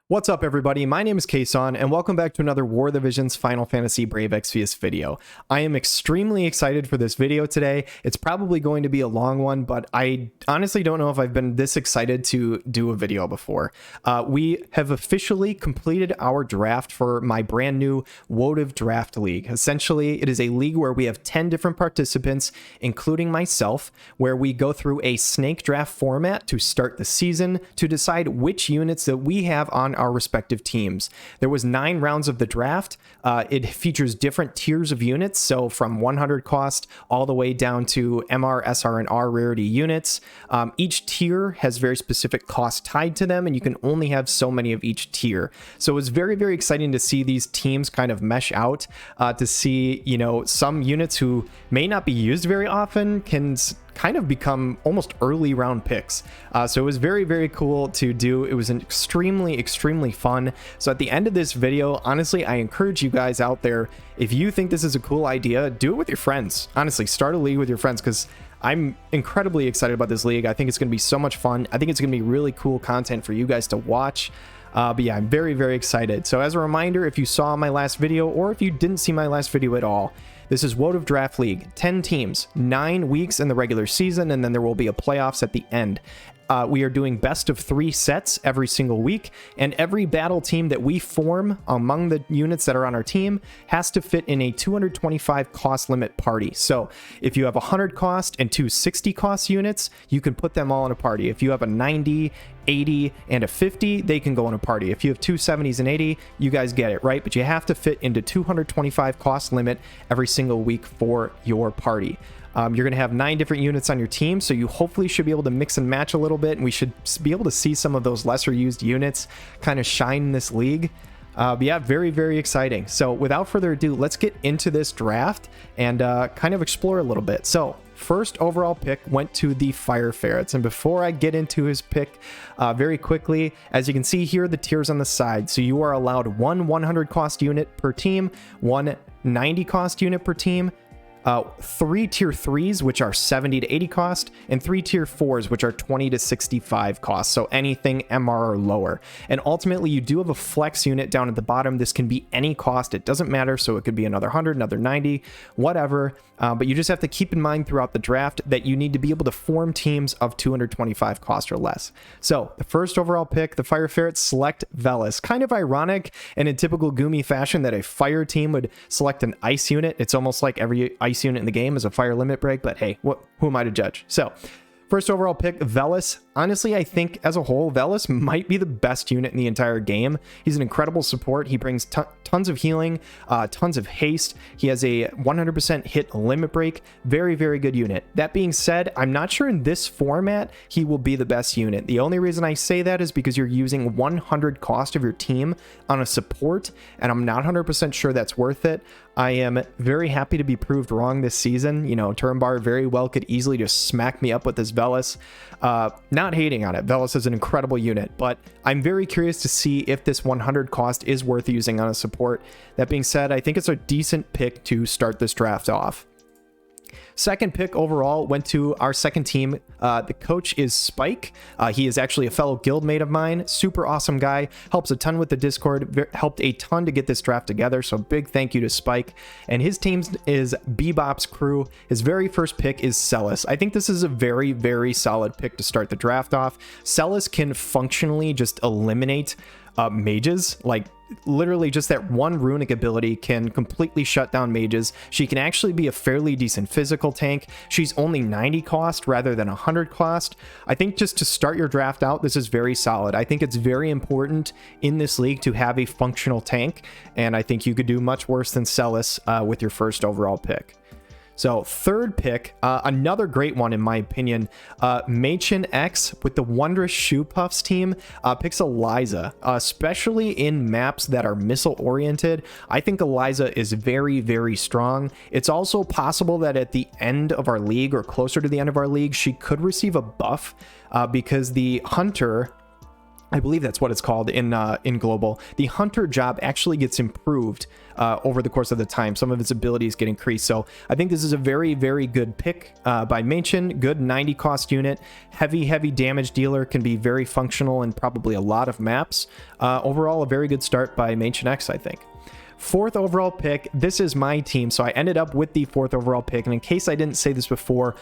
What's up, everybody? My name is KSaun, and welcome back to another War of the Visions Final Fantasy Brave Exvius video. I am extremely excited for this video today. It's probably going to be a long one, but I honestly don't know if I've been this excited to do a video before. We have officially completed our draft for my brand new WoTV Draft League. Essentially, it is a league where we have 10 different participants, including myself, where we go through a snake draft format to start the season to decide which units that we have on our respective teams. There was 9 rounds of the draft. It features different tiers of units, so from 100 cost all the way down to MR, SR, and R rarity units. Each tier has very specific costs tied to them, and you can only have so many of each tier. So it was very, very exciting to see these teams kind of mesh out, to see, you know, some units who may not be used very often can kind of become almost early round picks. So it was very, very cool to do. It was an extremely fun. So at the end of this video, honestly, I encourage you guys out there, if you think this is a cool idea, do it with your friends. Honestly, start a league with your friends, because I'm incredibly excited about this league. I think it's going to be so much fun. I think it's going to be really cool content for you guys to watch. But yeah, I'm very, very excited. So as a reminder, if you saw my last video, or if you didn't see my last video at all, this is WoTV Draft League, 10 teams, 9 weeks in the regular season, and then there will be a playoffs at the end. We are doing best of 3 sets every single week, and every battle team that we form among the units that are on our team has to fit in a 225 cost limit party. So if you have 100 cost and 2 60 cost units, you can put them all in a party. If you have a 90, 80, and a 50, they can go in a party. If you have 2 70s and 80, you guys get it, right? But you have to fit into 225 cost limit every single week for your party. You're going to have 9 different units on your team, so you hopefully should be able to mix and match a little bit, and we should be able to see some of those lesser used units kind of shine in this league. But yeah, very, very exciting. So without further ado, let's get into this draft and kind of explore a little bit. So first overall pick went to the Fire Ferrets, and before I get into his pick, very quickly, as you can see here, the tiers on the side. So you are allowed 1 100 cost unit per team, 1 90 cost unit per team, 3 tier 3s, which are 70 to 80 cost, and 3 tier 4s, which are 20 to 65 cost. So anything MR or lower. And ultimately, you do have a flex unit down at the bottom. This can be any cost. It doesn't matter. So it could be another 100, another 90, whatever. But you just have to keep in mind throughout the draft that you need to be able to form teams of 225 cost or less. So the first overall pick, the Fire Ferrets select Velis. Kind of ironic and in typical Goomy fashion that a fire team would select an ice unit. It's almost like every ice unit in the game is a fire limit break, but hey, who am I to judge? So first overall pick, Velis. Honestly, I think as a whole, Velis might be the best unit in the entire game. He's an incredible support. He brings tons of healing, tons of haste. He has a 100% hit limit break. Very, very good unit. That being said, I'm not sure in this format he will be the best unit. The only reason I say that is because you're using 100 cost of your team on a support, and I'm not 100% sure that's worth it. I am very happy to be proved wrong this season. You know, Turambar very well could easily just smack me up with this Velis. Not hating on it. Velis is an incredible unit, but I'm very curious to see if this 100 cost is worth using on a support. That being said, I think it's a decent pick to start this draft off. Second pick overall went to our second team. The coach is Spike. He is actually a fellow guildmate of mine. Super awesome guy. Helps a ton with the Discord. Helped a ton to get this draft together. So big thank you to Spike. And his team is Bebop's crew. His very first pick is Celis. I think this is a very, very solid pick to start the draft off. Celis can functionally just eliminate mages. Like literally just that one runic ability can completely shut down mages. She can actually be a fairly decent physical tank. She's only 90 cost rather than 100 cost. I think just to start your draft out, this is very solid. I think it's very important in this league to have a functional tank, and I think you could do much worse than Celis with your first overall pick. So third pick, another great one in my opinion, MaechenX with the Wondrous Shoe Puffs team picks Eliza, especially in maps that are missile oriented. I think Eliza is very, very strong. It's also possible that at the end of our league or closer to the end of our league, she could receive a buff because the Hunter I believe that's what it's called in global. The hunter job actually gets improved over the course of the time. Some of its abilities get increased. So I think this is a very, very good pick by Machen. Good 90 cost unit. Heavy damage dealer, can be very functional in probably a lot of maps. Overall, a very good start by MaechenX, I think. Fourth overall pick. This is my team, so I ended up with the fourth overall pick. And in case I didn't say this before,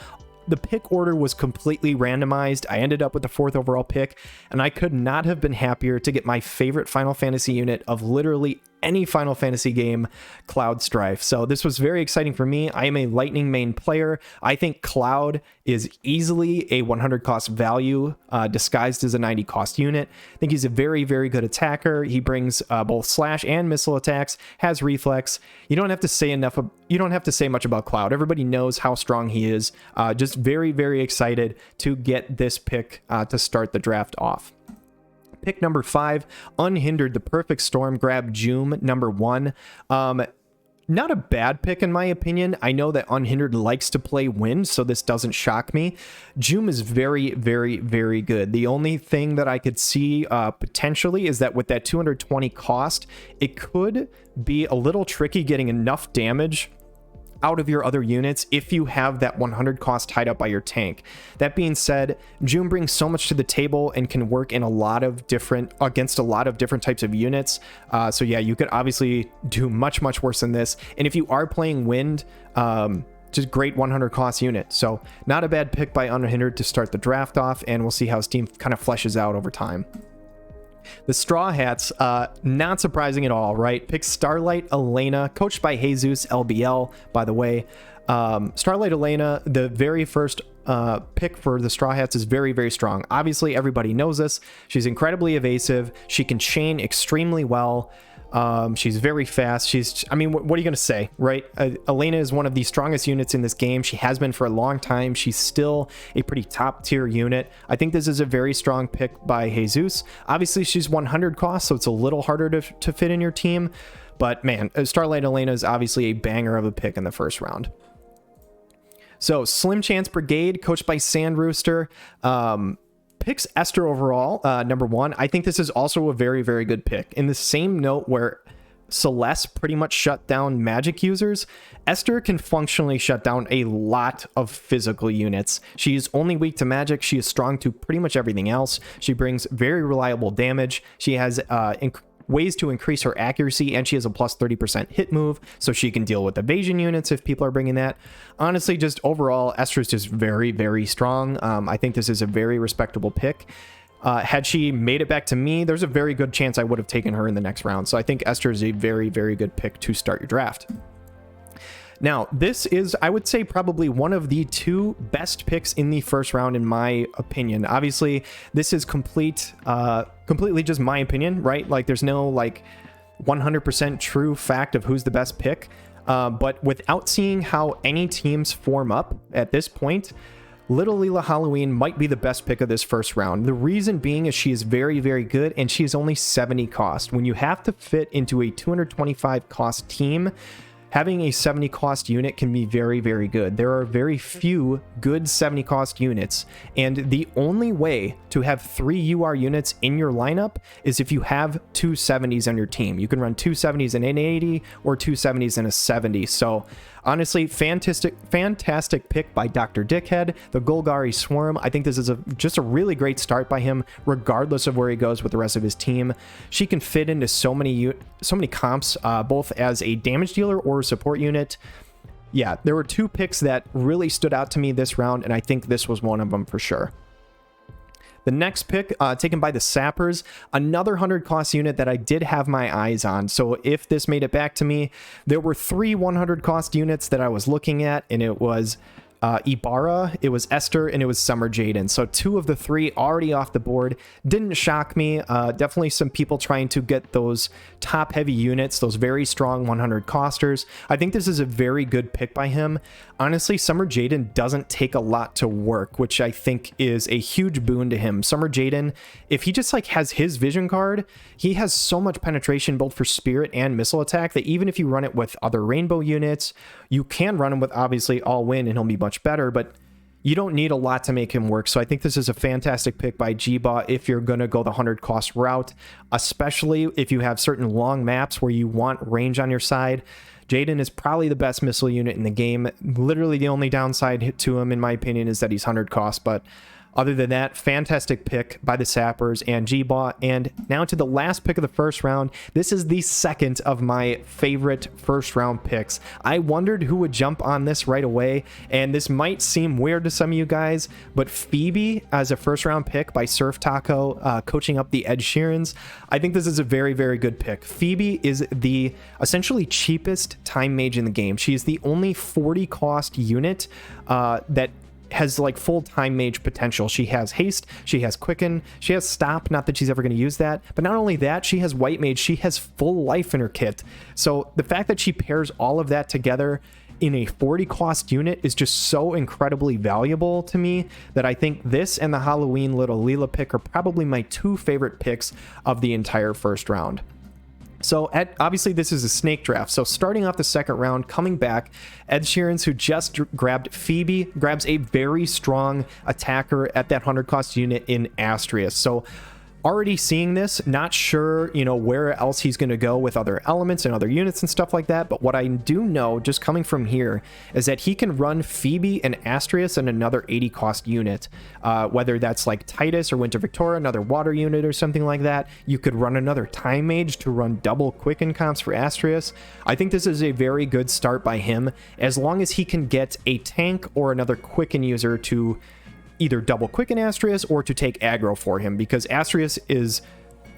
the pick order was completely randomized. I ended up with the fourth overall pick, and I could not have been happier to get my favorite Final Fantasy unit of literally any Final Fantasy game, Cloud Strife. So this was very exciting for me. I am a Lightning main player. I think Cloud is easily a 100 cost value disguised as a 90 cost unit. I think he's a very, very good attacker. He brings both slash and missile attacks, has reflex. You don't have to say enough. You don't have to say much about Cloud. Everybody knows how strong he is. Just very, very excited to get this pick to start the draft off. Pick number 5, Unhindered, the perfect storm. Grab Joom, number 1. Not a bad pick in my opinion. I know that Unhindered likes to play wind, so this doesn't shock me. Joom is very, very, very good. The only thing that I could see potentially is that with that 220 cost, it could be a little tricky getting enough damage out of your other units if you have that 100 cost tied up by your tank. That being said, Joom brings so much to the table and can work in against a lot of different types of units. So yeah, you could obviously do much worse than this. And if you are playing wind, just great 100 cost unit. So not a bad pick by Unhindered to start the draft off, and we'll see how his team kind of fleshes out over time. The Straw Hats, not surprising at all, right? Pick Starlight Elena, coached by JesusLBL, by the way. Starlight Elena, the very first pick for the Straw Hats, is very, very strong. Obviously, everybody knows this. She's incredibly evasive. She can chain extremely well. She's very fast. I mean, what are you going to say, right? Elena is one of the strongest units in this game. She has been for a long time. She's still a pretty top tier unit. I think this is a very strong pick by Jesus. Obviously, she's 100 cost, so it's a little harder to fit in your team. But man, Starlight Elena is obviously a banger of a pick in the first round. So Slim Chance Brigade, coached by Sandrooster. Picks Esther overall, number 1. I think this is also a very, very good pick. In the same note where Celeste pretty much shut down magic users, Esther can functionally shut down a lot of physical units. She is only weak to magic. She is strong to pretty much everything else. She brings very reliable damage. She has ways to increase her accuracy, and she has a plus 30% hit move, so she can deal with evasion units if people are bringing that. Honestly, just overall, Esther is just very, very strong. I think this is a very respectable pick. Had she made it back to me, there's a very good chance I would have taken her in the next round. So I think Esther is a very, very good pick to start your draft. Now, this is, I would say, probably one of the 2 best picks in the first round, in my opinion. Obviously, this is completely just my opinion, right? Like, there's no, like, 100% true fact of who's the best pick. But without seeing how any teams form up at this point, Little Leela Halloween might be the best pick of this first round. The reason being is she is very, very good, and she is only 70 cost. When you have to fit into a 225 cost team, having a 70 cost unit can be very, very good. There are very few good 70 cost units, and the only way to have 3 UR units in your lineup is if you have 2 70s on your team. You can run 2 70s and an 80 or 2 70s and a 70. So honestly, fantastic pick by Dr. Dickhead, the Golgari Swarm. I think this is just a really great start by him, regardless of where he goes with the rest of his team. She can fit into so many comps, both as a damage dealer or a support unit. Yeah, there were 2 picks that really stood out to me this round, and I think this was one of them for sure. The next pick, taken by the Sappers, another 100 cost unit that I did have my eyes on. So if this made it back to me, there were 3 100 cost units that I was looking at, and it was Ibarra, it was Esther, and it was Summer Jaden. So 2 of the 3 already off the board. Didn't shock me. Definitely some people trying to get those top heavy units, those very strong 100 costers. I think this is a very good pick by him. Honestly, Summer Jaden doesn't take a lot to work, which I think is a huge boon to him. Summer Jaden, if he just like has his vision card, he has so much penetration both for spirit and missile attack that even if you run it with other rainbow units, you can run him with obviously all win and he'll be much better. But you don't need a lot to make him work. So I think this is a fantastic pick by JEBAW if you're going to go the 100 cost route, especially if you have certain long maps where you want range on your side. Jaden is probably the best missile unit in the game. Literally the only downside to him, in my opinion, is that he's 100 cost, but other than that, fantastic pick by the Sappers and JEBAW. And now to the last pick of the first round. This is the second of my favorite first round picks. I wondered who would jump on this right away, and this might seem weird to some of you guys, but Phoebe as a first round pick by SurfTaco, coaching up the Ed Sheerans. I think this is a very, very good pick. Phoebe is the essentially cheapest time mage in the game. She is the only 40 cost unit that has like full time mage potential. She has haste, she has quicken, she has stop, not that she's ever going to use that, but not only that, she has white mage, she has full life in her kit. So the fact that she pairs all of that together in a 40 cost unit is just so incredibly valuable to me that I think this and the Halloween little Leela pick are probably my two favorite picks of the entire first round. So obviously this is a snake draft. So starting off the second round, coming back, Ed Sheerans, who just grabbed Phoebe, grabs a very strong attacker at that 100 cost unit in Astrius. So already seeing this, not sure, you know, where else he's going to go with other elements and other units and stuff like that. But what I do know, just coming from here, is that he can run Phoebe and Astrius and another 80 cost unit, whether that's like Titus or Winter Victoria, another water unit or something like that. You could run another Time Mage to run double Quicken comps for Astrius. I think this is a very good start by him, as long as he can get a tank or another Quicken user to either double Quicken Astrius or to take aggro for him, because Astrius is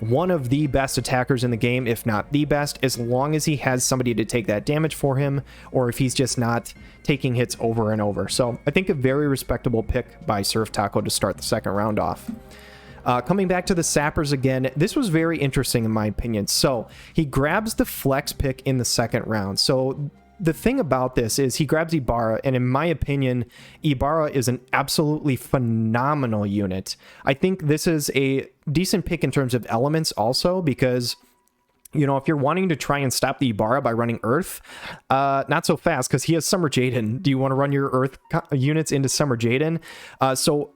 one of the best attackers in the game, if not the best, as long as he has somebody to take that damage for him, or if he's just not taking hits over and over. So I think a very respectable pick by SurfTaco to start the second round off. Coming back to the Sappers again, this was very interesting in my opinion. So he grabs the flex pick in the second round. So the thing about this is he grabs Ibarra, and in my opinion, Ibarra is an absolutely phenomenal unit. I think this is a decent pick in terms of elements also, because, you know, if you're wanting to try and stop the Ibarra by running Earth, not so fast, because he has Summer Jaden. Do you want to run your Earth units into Summer Jaden? So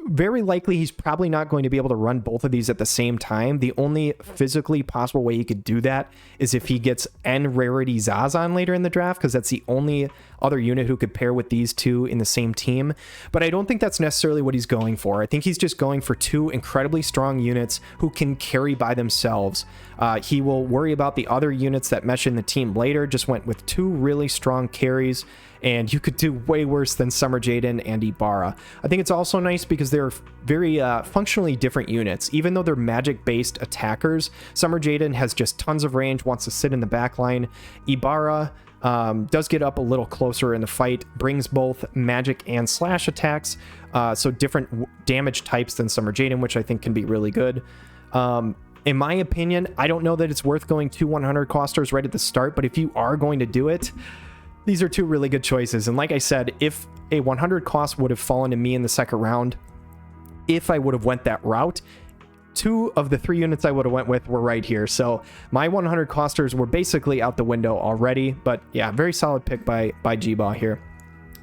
very likely he's probably not going to be able to run both of these at the same time. The only physically possible way he could do that is if he gets N rarity Zazan later in the draft, because that's the only other unit who could pair with these two in the same team. But I don't think that's necessarily what he's going for. I think he's just going for two incredibly strong units who can carry by themselves. He will worry about the other units that mesh in the team later. Just went with two really strong carries, and you could do way worse than Summer Jaden and Ibarra. I think it's also nice because they're very functionally different units. Even though they're magic-based attackers, Summer Jaden has just tons of range, wants to sit in the back line. Ibarra does get up a little closer in the fight, brings both magic and slash attacks, so different damage types than Summer Jaden, which I think can be really good. In my opinion, I don't know that it's worth going 2 100 costers right at the start, but if you are going to do it, these are two really good choices. And like I said, if a 100 cost would have fallen to me in the second round, if I would have went that route, 2 of the 3 units I would have went with were right here. So my 100 costers were basically out the window already. But yeah, very solid pick by JEBAW here.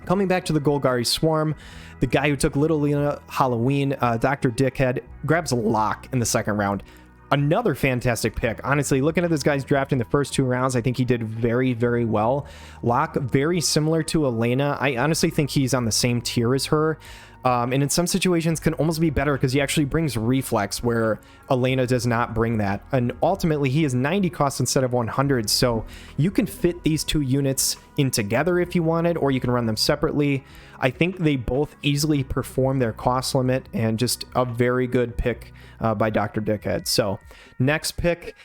Coming back to the Golgari Swarm, the guy who took Little Lena Halloween, Dr. Dickhead, grabs a Locke in the second round. Another fantastic pick. Honestly, looking at this guy's draft in the first 2 rounds, I think he did very, very well. Locke, very similar to Elena. I honestly think he's on the same tier as her. And in some situations can almost be better because he actually brings reflex where Elena does not bring that. And ultimately he is 90 cost instead of 100. So you can fit these 2 units in together if you wanted, or you can run them separately. I think they both easily perform their cost limit, and just a very good pick by Dr. Dickhead. So next pick,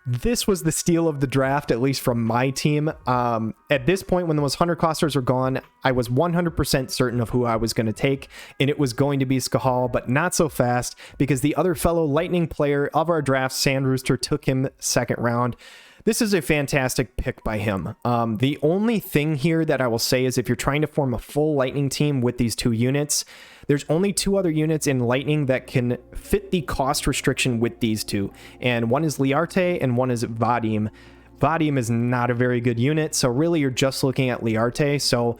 this was the steal of the draft, at least from my team. At this point, when those 100 costers are gone, I was 100% certain of who I was going to take, and it was going to be Skahal, but not so fast, because the other fellow Lightning player of our draft, Sandrooster, took him second round. This is a fantastic pick by him. The only thing here that I will say is if you're trying to form a full Lightning team with these 2 units, there's only 2 other units in Lightning that can fit the cost restriction with these 2. And one is Liarte and one is Vadim. Vadim is not a very good unit, so really you're just looking at Liarte. So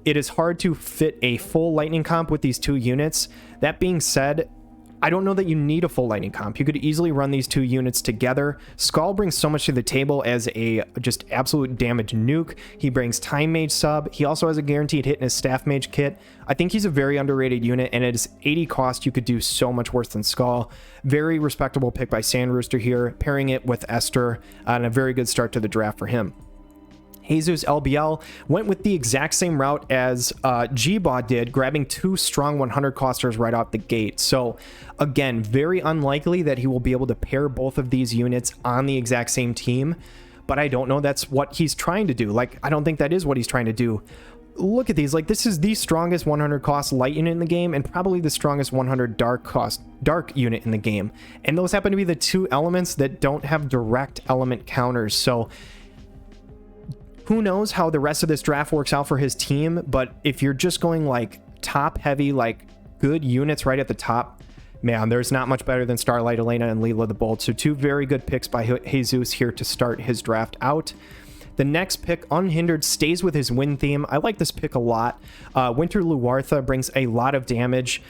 it is hard to fit a full lightning comp with these two units. That being said, I don't know that you need a full lightning comp. You could easily run these two units together. Skull brings so much to the table as a just absolute damage nuke. He brings time mage sub. He also has a guaranteed hit in his staff mage kit. I think he's a very underrated unit, and at his 80 cost, you could do so much worse than Skull. Very respectable pick by Sandrooster here, pairing it with Esther, and a very good start to the draft for him. JesusLBL went with the exact same route as JEBAW did, grabbing 2 strong 100 costers right off the gate. So again, very unlikely that he will be able to pair both of these units on the exact same team, but I don't know that's what he's trying to do. Like, I don't think that is what he's trying to do. Look at these. Like, this is the strongest 100 cost light unit in the game, and probably the strongest 100 dark cost dark unit in the game. And those happen to be the 2 elements that don't have direct element counters. So who knows how the rest of this draft works out for his team, but if you're just going like top heavy, like good units right at the top, man, there's not much better than Starlight Elena and Leela the Bold. So 2 very good picks by Jesus here to start his draft out. The next pick, Unhindered, stays with his win theme. I like this pick a lot. Winter Luartha brings a lot of damage.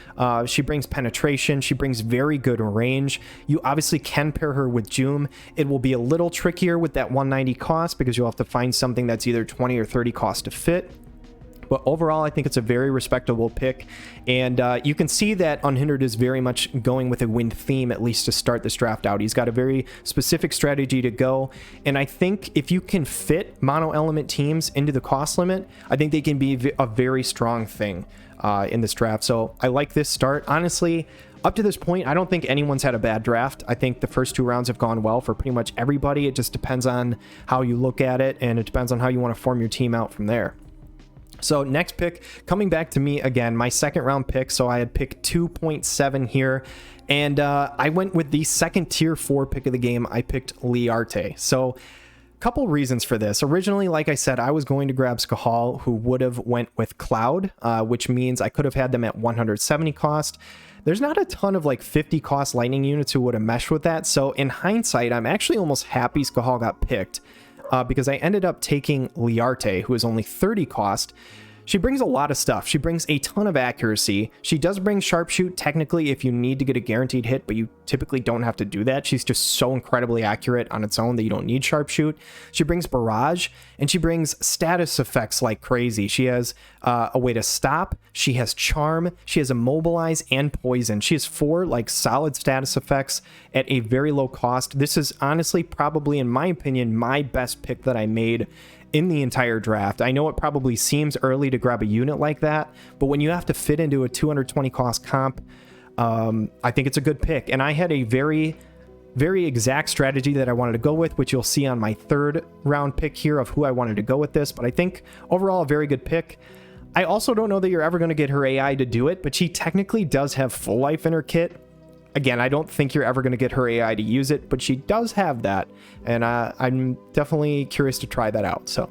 She brings penetration. She brings very good range. You obviously can pair her with Joom. It will be a little trickier with that 190 cost because you'll have to find something that's either 20 or 30 cost to fit. But overall, I think it's a very respectable pick. And you can see that Unhindered is very much going with a win theme, at least to start this draft out. He's got a very specific strategy to go. And I think if you can fit mono element teams into the cost limit, I think they can be a very strong thing in this draft. So I like this start. Honestly, up to this point, I don't think anyone's had a bad draft. I think the first 2 rounds have gone well for pretty much everybody. It just depends on how you look at it, and it depends on how you want to form your team out from there. So next pick, coming back to me again, my second round pick. So I had picked 2.7 here, and I went with the second tier 4 pick of the game. I picked Liarte. So couple reasons for this. Originally, like I said, I was going to grab Skahal, who would have went with Cloud, which means I could have had them at 170 cost. There's not a ton of like 50 cost lightning units who would have meshed with that. So in hindsight, I'm actually almost happy Skahal got picked. Because I ended up taking Liarte, who is only 30 cost. She brings a lot of stuff. She brings a ton of accuracy. She does bring sharpshoot technically if you need to get a guaranteed hit, but you typically don't have to do that. She's just so incredibly accurate on its own that you don't need sharpshoot. She brings barrage, and she brings status effects like crazy. She has a way to stop. She has charm. She has immobilize and poison. She has 4 like solid status effects at a very low cost. This is honestly probably, in my opinion, my best pick that I made in the entire draft. I know it probably seems early to grab a unit like that, but when you have to fit into a 220 cost comp, I think it's a good pick. And I had a very exact strategy that I wanted to go with, which you'll see on my 3rd round pick here of who I wanted to go with this. But I think overall a very good pick. I also don't know that you're ever going to get her AI to do it, but she technically does have full life in her kit. Again, I don't think you're ever going to get her AI to use it, but she does have that, and I'm definitely curious to try that out. So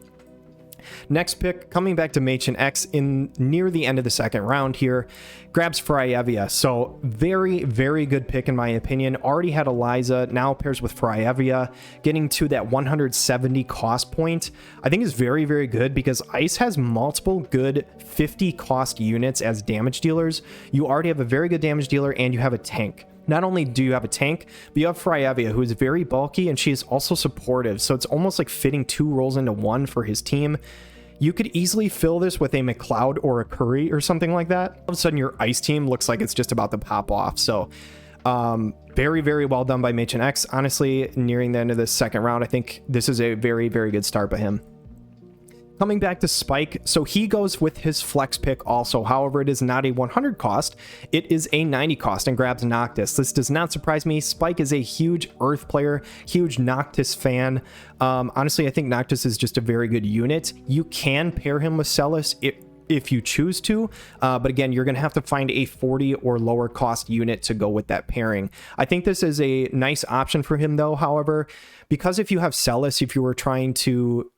next pick, coming back to MaechenX in near the end of the 2nd round here, grabs Fryevia. So very good pick in my opinion. Already had Eliza, now pairs with Fryevia, getting to that 170 cost point. I think is very good because Ice has multiple good 50 cost units as damage dealers. You already have a very good damage dealer, and you have a tank. Not only do you have a tank, but you have Fryevia, who is very bulky, and she is also supportive. So it's almost like fitting 2 roles into 1 for his team. You could easily fill this with a McLeod or a Curry or something like that. All of a sudden, your Ice team looks like it's just about to pop off. So very well done by MaechenX. Honestly, nearing the end of the 2nd round, I think this is a very good start by him. Coming back to Spike, so he goes with his flex pick also. However, it is not a 100 cost. It is a 90 cost and grabs Noctis. This does not surprise me. Spike is a huge Earth player, huge Noctis fan. Honestly, I think Noctis is just a very good unit. You can pair him with Celis if you choose to, but again, you're going to have to find a 40 or lower cost unit to go with that pairing. I think this is a nice option for him though, however, because if you have Celis, if you were trying to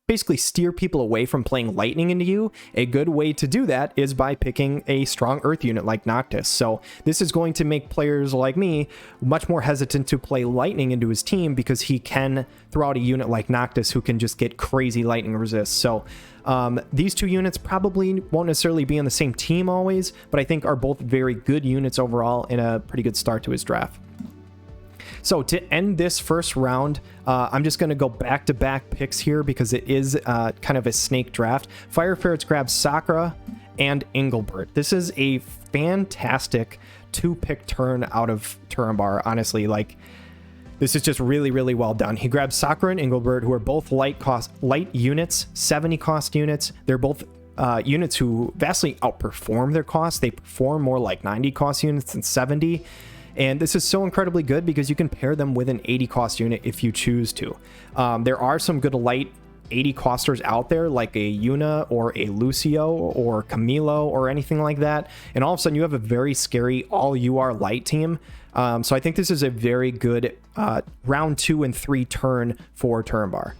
basically steer people away from playing lightning into you, a good way to do that is by picking a strong earth unit like Noctis. So this is going to make players like me much more hesitant to play lightning into his team, because he can throw out a unit like Noctis who can just get crazy lightning resist. So these two units probably won't necessarily be on the same team always, but I think are both very good units overall and a pretty good start to his draft. So to end this first round, I'm just going to go back-to-back picks here because it is kind of a snake draft. Fire Ferrets grabs Sakura and Engelbert. This is a fantastic 2-pick turn out of Turambar, honestly. Like, this is just really, really well done. He grabs Sakura and Engelbert, who are both light units, 70 cost units. They're both units who vastly outperform their costs. They perform more like 90 cost units than 70. And this is so incredibly good because you can pair them with an 80 cost unit if you choose to. There are some good light 80 costers out there, like a Yuna or a Lucio or Camilo or anything like that. And all of a sudden you have a very scary all UR light team. So I think this is a very good round 2 and 3 turn for Turambar.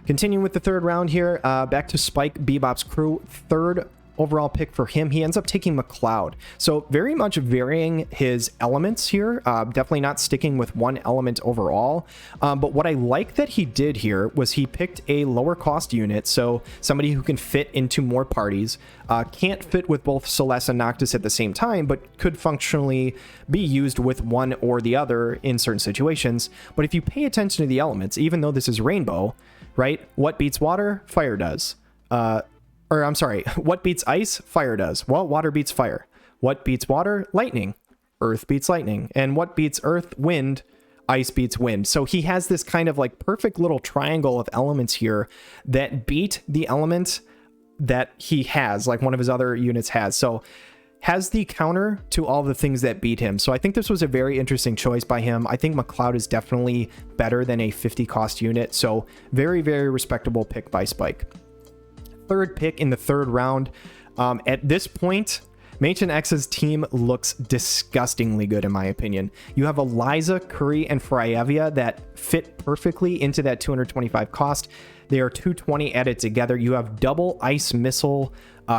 Continuing with the third round here, back to Spike Bebop's crew. Third overall pick for him, he ends up taking McLeod. So very much varying his elements here, definitely not sticking with one element overall. But what I like that he did here was he picked a lower cost unit, so somebody who can fit into more parties, can't fit with both Celeste and Noctis at the same time, but could functionally be used with one or the other in certain situations. But if you pay attention to the elements, even though this is Rainbow, right? What beats water? Fire does. Or I'm sorry, what beats ice? Fire does. Well, water beats fire. What beats water? Lightning. Earth beats lightning. And what beats earth? Wind. Ice beats wind. So he has this kind of like perfect little triangle of elements here that beat the element that he has, like one of his other units has. So has the counter to all the things that beat him. So I think this was a very interesting choice by him. I think McLeod is definitely better than a 50 cost unit. So very, very respectable pick by Spike. Third pick in the third round. At this point, MaechenX's team looks disgustingly good in my opinion. You have Eliza, Curry, and Fryevia that fit perfectly into that 225 cost. They are 220 added together. You have double ice missile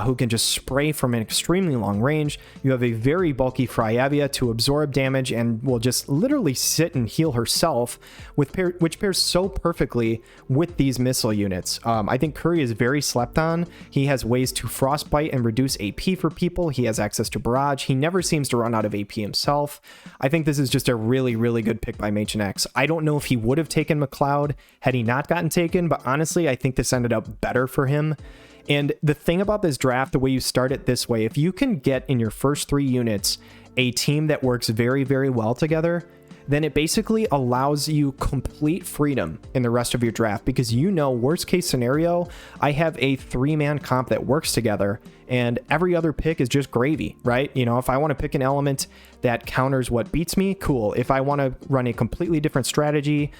who can just spray from an extremely long range. You have a very bulky Fryevia to absorb damage and will just literally sit and heal herself, which pairs so perfectly with these missile units. I think Curry is very slept on. He has ways to frostbite and reduce AP for people. He has access to barrage. He never seems to run out of AP himself. I think this is just a really, really good pick by MaechenX. I don't know if he would have taken McLeod had he not gotten taken, but honestly, I think this ended up better for him. And the thing about this draft, the way you start it this way, if you can get in your first 3 units a team that works very, very well together, then it basically allows you complete freedom in the rest of your draft, because you know, worst case scenario, I have a 3-man comp that works together and every other pick is just gravy, right? You know, if I want to pick an element that counters what beats me, cool. If I want to run a completely different strategy,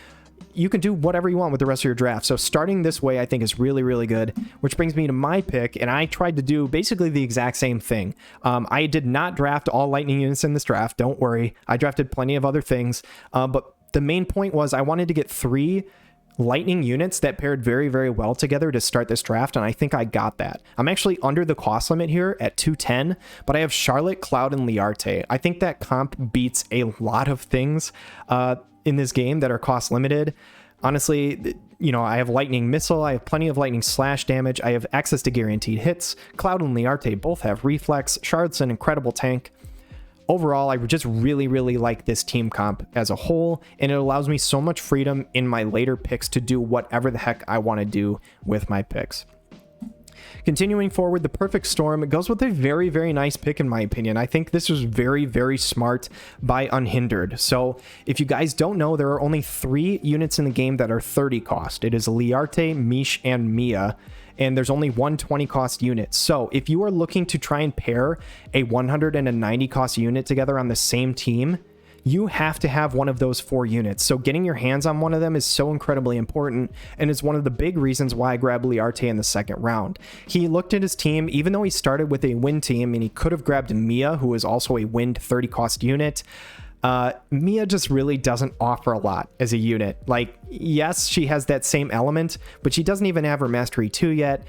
you can do whatever you want with the rest of your draft. So starting this way, I think is really, really good, which brings me to my pick. And I tried to do basically the exact same thing. I did not draft all lightning units in this draft. Don't worry. I drafted plenty of other things. But the main point was I wanted to get 3 lightning units that paired very, very well together to start this draft. And I think I got that. I'm actually under the cost limit here at 210, but I have Charlotte, Cloud, and Liarte. I think that comp beats a lot of things in this game that are cost limited. Honestly, you know, I have lightning missile, I have plenty of lightning slash damage, I have access to guaranteed hits. Cloud and Liarte both have reflex. Charlotte's an incredible tank. Overall, I just really, really like this team comp as a whole, and it allows me so much freedom in my later picks to do whatever the heck I want to do with my picks. Continuing forward, the perfect storm goes with a very, very nice pick in my opinion. I think this was very, very smart by Unhindered. So if you guys don't know, there are only 3 units in the game that are 30 cost. It is Liarte, Mish, and Mia. And there's only one 20 cost unit. So if you are looking to try and pair a 100 and a 90 cost unit together on the same team, you have to have one of those 4 units. So getting your hands on one of them is so incredibly important, and it's one of the big reasons why I grabbed Liarte in the second round. He looked at his team, even though he started with a wind team, and he could have grabbed Mia, who is also a wind 30 cost unit. Mia just really doesn't offer a lot as a unit. Like, yes, she has that same element, but she doesn't even have her Mastery 2 yet.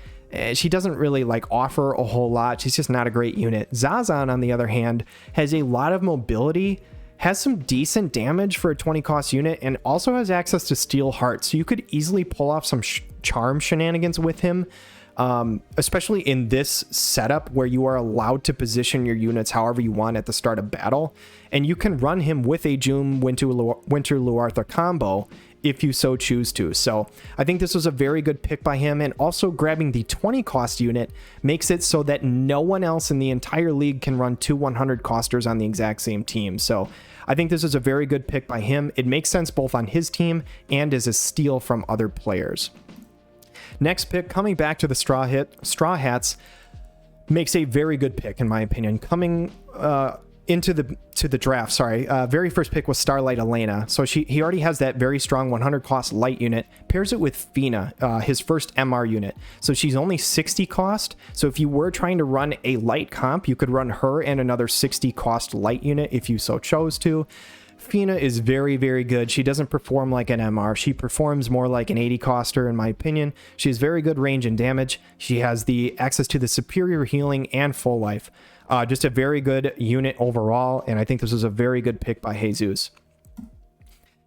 She doesn't really like offer a whole lot. She's just not a great unit. ZaZan, on the other hand, has a lot of mobility, has some decent damage for a 20 cost unit, and also has access to Steel Heart. So you could easily pull off some charm shenanigans with him, especially in this setup where you are allowed to position your units however you want at the start of battle. And you can run him with a June Winter Luartha combo if you so choose to. So I think this was a very good pick by him, and also grabbing the 20 cost unit makes it so that no one else in the entire league can run two 100 costers on the exact same team. So I think this is a very good pick by him. It makes sense both on his team and as a steal from other players. Next pick, coming back to the Straw Hats, makes a very good pick in my opinion. Coming into the draft, very first pick was Starlight Elena. So he already has that very strong 100 cost light unit, pairs it with Fina, his first MR unit. So she's only 60 cost. So if you were trying to run a light comp, you could run her and another 60 cost light unit if you so chose to. Fina is very, very good. She doesn't perform like an MR. She performs more like an 80 coster in my opinion. She has very good range and damage. She has the access to the superior healing and full life. Just a very good unit overall, and I think this is a very good pick by Jesus.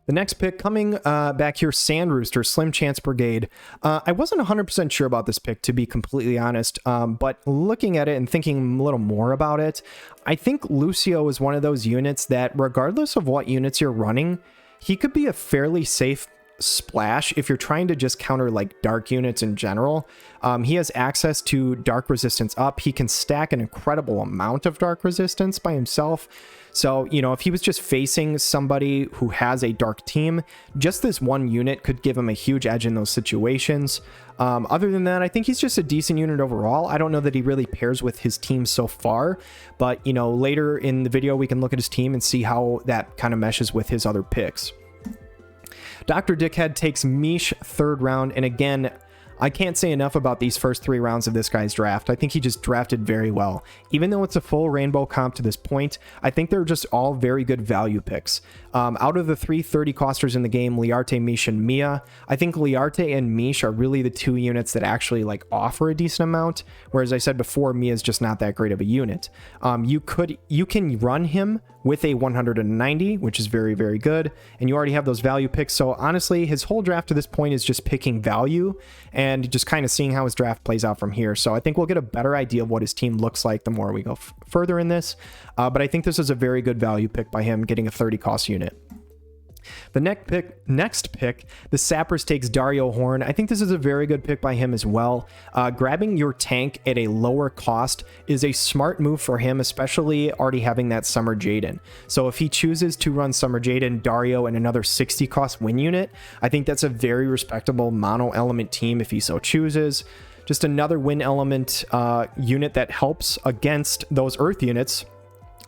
The next pick, coming back here, Sandrooster, Slim Chance Brigade. I wasn't 100% sure about this pick, to be completely honest, but looking at it and thinking a little more about it, I think Lucio is one of those units that, regardless of what units you're running, he could be a fairly safe splash if you're trying to just counter like dark units in general. He has access to dark resistance up. He can stack an incredible amount of dark resistance by himself. So, you know, if he was just facing somebody who has a dark team, just this one unit could give him a huge edge in those situations. Other than that, I think he's just a decent unit overall. I don't know that he really pairs with his team so far, but, you know, later in the video, we can look at his team and see how that kind of meshes with his other picks. Dr. Dickhead takes Mish third round, and again, I can't say enough about these first 3 rounds of this guy's draft. I think he just drafted very well. Even though it's a full rainbow comp to this point, I think they're just all very good value picks. Out of the 3 30 costers in the game, Liarte, Mish, and Mia, I think Liarte and Mish are really the 2 units that actually like offer a decent amount, whereas I said before, Mia's just not that great of a unit. You can run him with a 190, which is very, very good, and you already have those value picks. So honestly, his whole draft to this point is just picking value and just kind of seeing how his draft plays out from here. So I think we'll get a better idea of what his team looks like the more we go further in this. But I think this is a very good value pick by him, getting a 30 cost unit. The next pick, the Sappers takes Dario Horn. I think this is a very good pick by him as well. Grabbing your tank at a lower cost is a smart move for him, especially already having that Summer Jaden. So if he chooses to run Summer Jaden, Dario, and another 60 cost win unit, I think that's a very respectable mono element team if he so chooses. Just another win element unit that helps against those Earth units,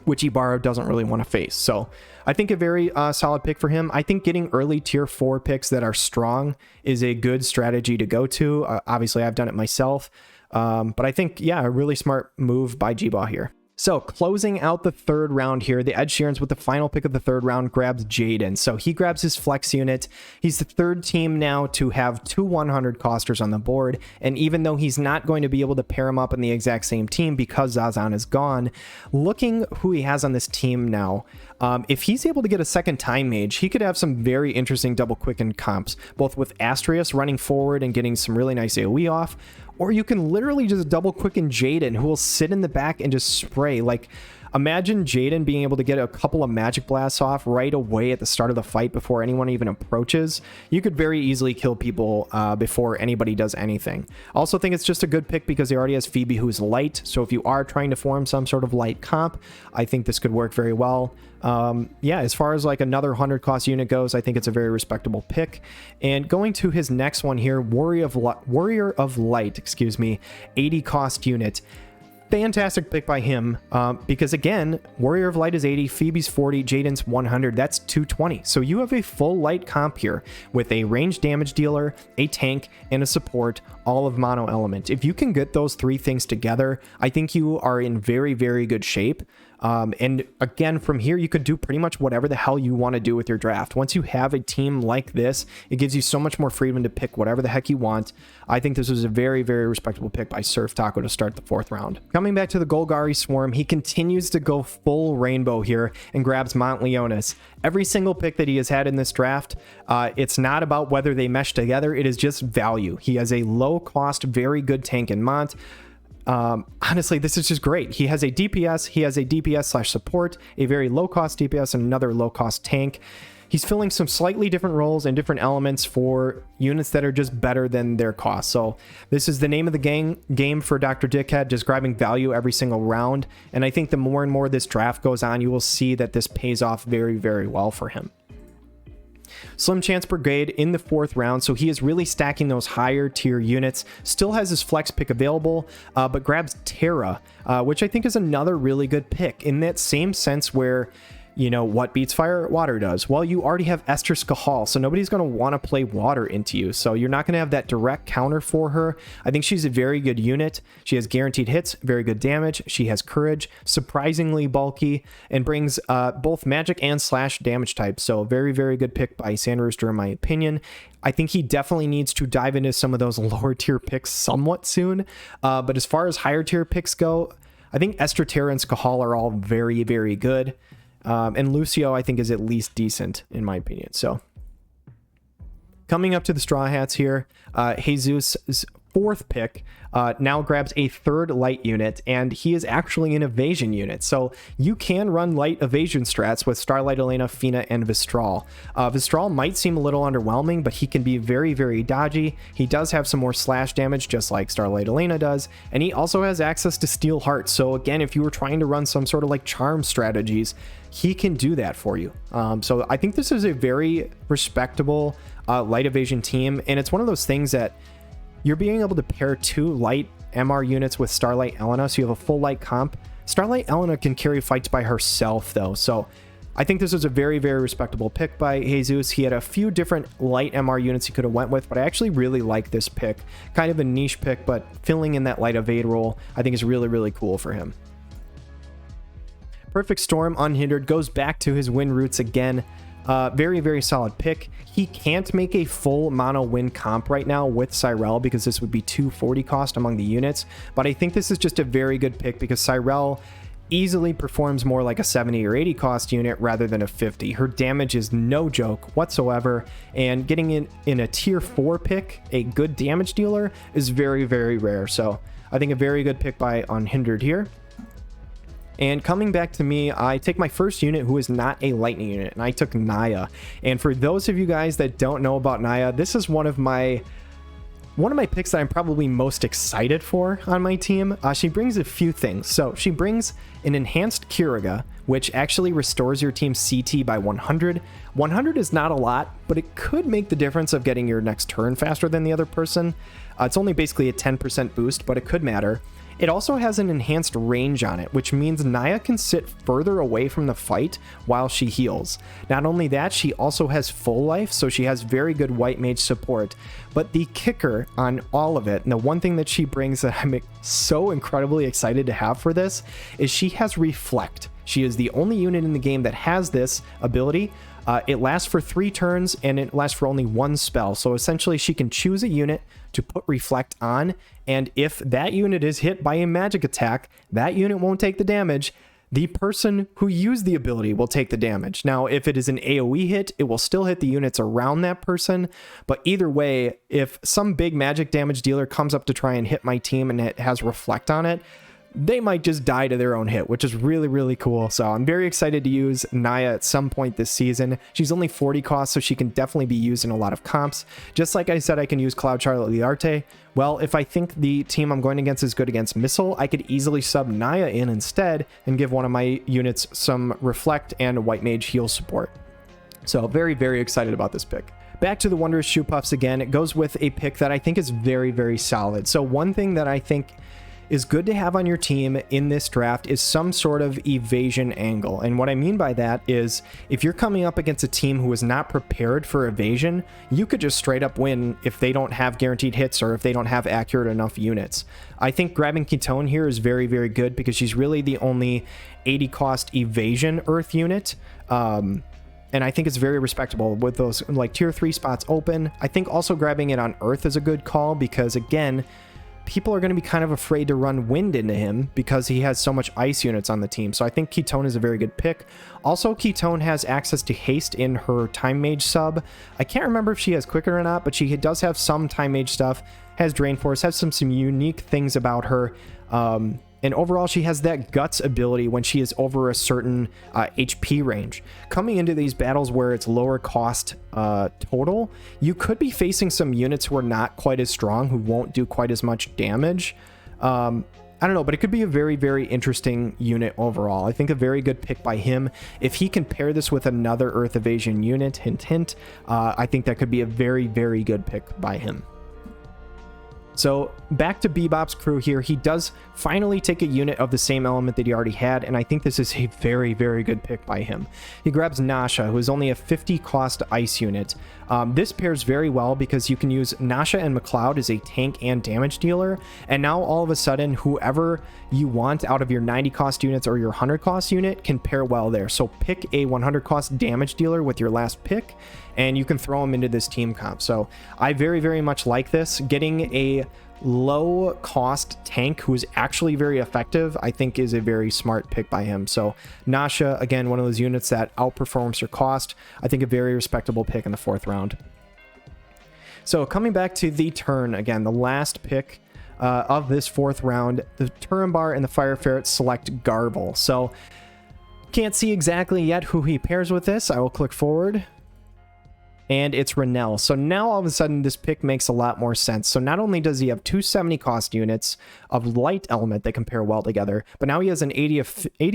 which Ibarra doesn't really want to face. So I think a very solid pick for him. I think getting early tier 4 picks that are strong is a good strategy to go to. Obviously, I've done it myself. But I think, yeah, a really smart move by JEBAW here. So closing out the third round here, the Ed Sheerans with the final pick of the third round grabs Jaden. So he grabs his flex unit. He's the third team now to have 2 100 costers on the board. And even though he's not going to be able to pair him up in the exact same team because ZaZan is gone, looking who he has on this team now, if he's able to get a second time mage, he could have some very interesting double quicken comps, both with Astrius running forward and getting some really nice AoE off, or you can literally just double quicken Jaden, who will sit in the back and just spray. Like, imagine Jaden being able to get a couple of magic blasts off right away at the start of the fight before anyone even approaches. You could very easily kill people before anybody does anything. I also think it's just a good pick because he already has Phoebe, who's light. So if you are trying to form some sort of light comp, I think this could work very well. Yeah, as far as like another 100 cost unit goes, I think it's a very respectable pick. And going to his next one here, Warrior of Light, 80 cost unit. Fantastic pick by him, because again, Warrior of Light is 80, Phoebe's 40, Jaden's 100. That's 220. So you have a full light comp here with a ranged damage dealer, a tank, and a support, all of mono element. If you can get those 3 things together, I think you are in very, very good shape. And again, from here, you could do pretty much whatever the hell you want to do with your draft. Once you have a team like this, it gives you so much more freedom to pick whatever the heck you want. I think this was a very, very respectable pick by SurfTaco to start the 4th round. Coming back to the Golgari Swarm, he continues to go full rainbow here and grabs Montleonis. Every single pick that he has had in this draft, it's not about whether they mesh together, it is just value. He has a low cost, very good tank in Mont. Honestly, this is just great. He has a DPS, he has a DPS / support, a very low cost DPS, and another low cost tank. He's filling some slightly different roles and different elements for units that are just better than their cost. So this is the name of the game for Dr. Dickhead, just grabbing value every single round. And I think the more and more this draft goes on, you will see that this pays off very, very well for him. Slim Chance Brigade in the 4th round, so he is really stacking those higher tier units. Still has his flex pick available, but grabs Terra, which I think is another really good pick in that same sense where, you know, what beats fire? Water does. Well, you already have Estrus Cahal, so nobody's going to want to play water into you. So you're not going to have that direct counter for her. I think she's a very good unit. She has guaranteed hits, very good damage. She has courage, surprisingly bulky, and brings both magic and slash damage types. So very, very good pick by Sandrooster in my opinion. I think he definitely needs to dive into some of those lower tier picks somewhat soon. But as far as higher tier picks go, I think Esther, Terra, and Cahal are all very, very good. And Lucio, I think, is at least decent, in my opinion. So, coming up to the Straw Hats here, Jesus' 4th pick now grabs a 3rd light unit, and he is actually an evasion unit. So, you can run light evasion strats with Starlight Elena, Fina, and Vistral. Vistral might seem a little underwhelming, but he can be very, very dodgy. He does have some more slash damage, just like Starlight Elena does, and he also has access to Steel Heart. So, again, if you were trying to run some sort of like charm strategies, he can do that for you. So I think this is a very respectable light evasion team, and it's one of those things that you're being able to pair 2 light MR units with Starlight Elena, so you have a full light comp. Starlight Elena can carry fights by herself though, so I think this was a very, very respectable pick by Jesus. He had a few different light MR units he could have went with, but I actually really like this pick. Kind of a niche pick, but filling in that light evade role I think is really, really cool for him. Perfect Storm Unhindered goes back to his win roots again. Very, very solid pick. He can't make a full mono win comp right now with Cyrell because this would be 240 cost among the units, but I think this is just a very good pick because Cyrell easily performs more like a 70 or 80 cost unit rather than a 50. Her damage is no joke whatsoever, and getting in a tier 4 pick, a good damage dealer, is very, very rare. So I think a very good pick by Unhindered here. And coming back to me, I take my first unit who is not a lightning unit, and I took Naya. And for those of you guys that don't know about Naya, this is one of my picks that I'm probably most excited for on my team. She brings a few things. So she brings an enhanced Kiriga, which actually restores your team's CT by 100. 100 is not a lot, but it could make the difference of getting your next turn faster than the other person. It's only basically a 10% boost, but it could matter. It also has an enhanced range on it, which means Naya can sit further away from the fight while she heals. Not only that, she also has full life, so she has very good white mage support. But the kicker on all of it, and the one thing that she brings that I'm so incredibly excited to have for this, is she has Reflect. She is the only unit in the game that has this ability. It lasts for 3 turns, and it lasts for only 1 spell. So essentially, she can choose a unit to put Reflect on, and if that unit is hit by a magic attack, that unit won't take the damage. The person who used the ability will take the damage. Now, if it is an AoE hit, it will still hit the units around that person, but either way, if some big magic damage dealer comes up to try and hit my team and it has Reflect on it, they might just die to their own hit, which is really, really cool. So I'm very excited to use Naya at some point this season. She's only 40 cost, so she can definitely be used in a lot of comps. Just like I said, I can use Cloud Charlotte Liarte. Well, if I think the team I'm going against is good against Missile, I could easily sub Naya in instead and give one of my units some Reflect and White Mage heal support. So very, very excited about this pick. Back to the Wondrous Shoe Puffs again. It goes with a pick that I think is very, very solid. So one thing that I think is good to have on your team in this draft is some sort of evasion angle. And what I mean by that is if you're coming up against a team who is not prepared for evasion, you could just straight up win if they don't have guaranteed hits or if they don't have accurate enough units. I think grabbing KSaun here is very, very good because she's really the only 80 cost evasion earth unit. And I think it's very respectable with those like tier 3 spots open. I think also grabbing it on earth is a good call because, again, people are going to be kind of afraid to run wind into him because he has so much ice units on the team. So I think KSaun is a very good pick. Also, KSaun has access to haste in her time mage sub. I can't remember if she has quicker or not, but she does have some time mage stuff, has drain force, has some unique things about her. And overall, she has that guts ability when she is over a certain HP range. Coming into these battles where it's lower cost total, you could be facing some units who are not quite as strong, who won't do quite as much damage. I don't know, but it could be a very, very interesting unit overall. I think a very good pick by him. If he can pair this with another Earth Evasion unit, hint, hint, I think that could be a very, very good pick by him. So back to Bebop's crew here. He does finally take a unit of the same element that he already had, and I think this is a very, very good pick by him. He grabs Nasha, who is only a 50 cost ice unit. This pairs very well because you can use Nasha and McLeod as a tank and damage dealer, and now all of a sudden, whoever you want out of your 90 cost units or your 100 cost unit can pair well there. So pick a 100 cost damage dealer with your last pick, and you can throw them into this team comp. So I very, very much like this. Getting a low cost tank who's actually very effective, I think is a very smart pick by him. So Nasha, again, one of those units that outperforms her cost. I think a very respectable pick in the 4th round. So coming back to the turn, again, the last pick of this 4th round, the Turambar and the Fire Ferret select Garble. So can't see exactly yet who he pairs with this. I will click forward. And it's Renell. So now all of a sudden this pick makes a lot more sense. So not only does he have 2 70 cost units of light element that compare well together, but now he has an 80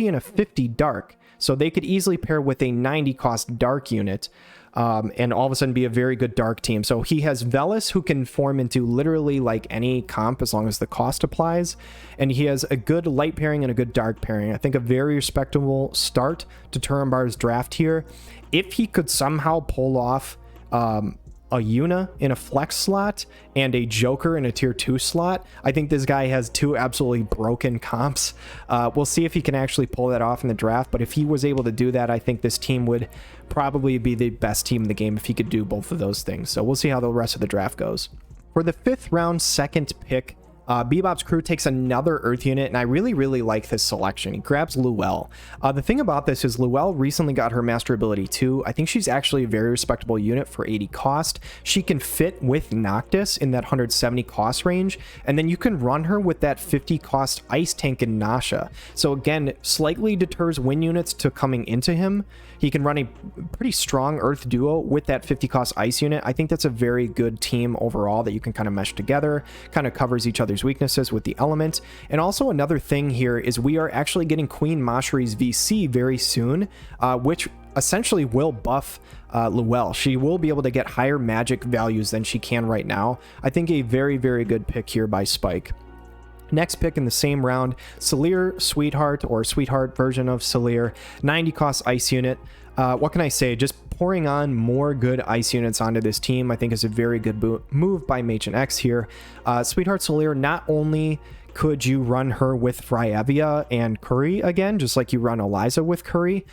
and a 50 dark. So they could easily pair with a 90 cost dark unit and all of a sudden be a very good dark team. So he has Velis, who can form into literally like any comp as long as the cost applies. And he has a good light pairing and a good dark pairing. I think a very respectable start to Turambar's draft here. If he could somehow pull off a Yuna in a flex slot and a Joker in a tier 2 slot, I think this guy has 2 absolutely broken comps. We'll see if he can actually pull that off in the draft, but if he was able to do that, I think this team would probably be the best team in the game if he could do both of those things. So we'll see how the rest of the draft goes. For the 5th round, 2nd pick, Bebop's crew takes another Earth unit, and I really, really like this selection. He grabs Luelle. The thing about this is Luelle recently got her Master Ability 2. I think she's actually a very respectable unit for 80 cost. She can fit with Noctis in that 170 cost range, and then you can run her with that 50 cost Ice Tank and Nasha. So again, slightly deters win units to coming into him. He can run a pretty strong Earth duo with that 50 cost Ice unit. I think that's a very good team overall that you can kind of mesh together, kind of covers each other's weaknesses with the element. And also another thing here is we are actually getting Queen Mashri's VC very soon, which essentially will buff Luelle. She will be able to get higher magic values than she can right now. I think a very, very good pick here by Spike. Next pick in the same round, Salir Sweetheart, or Sweetheart version of Salir, 90 cost ice unit. What can I say? Just pouring on more good ice units onto this team, I think is a very good move by MaechenX here. Sweetheart Salir, not only could you run her with Fryevia and Curry again, just like you run Eliza with Curry,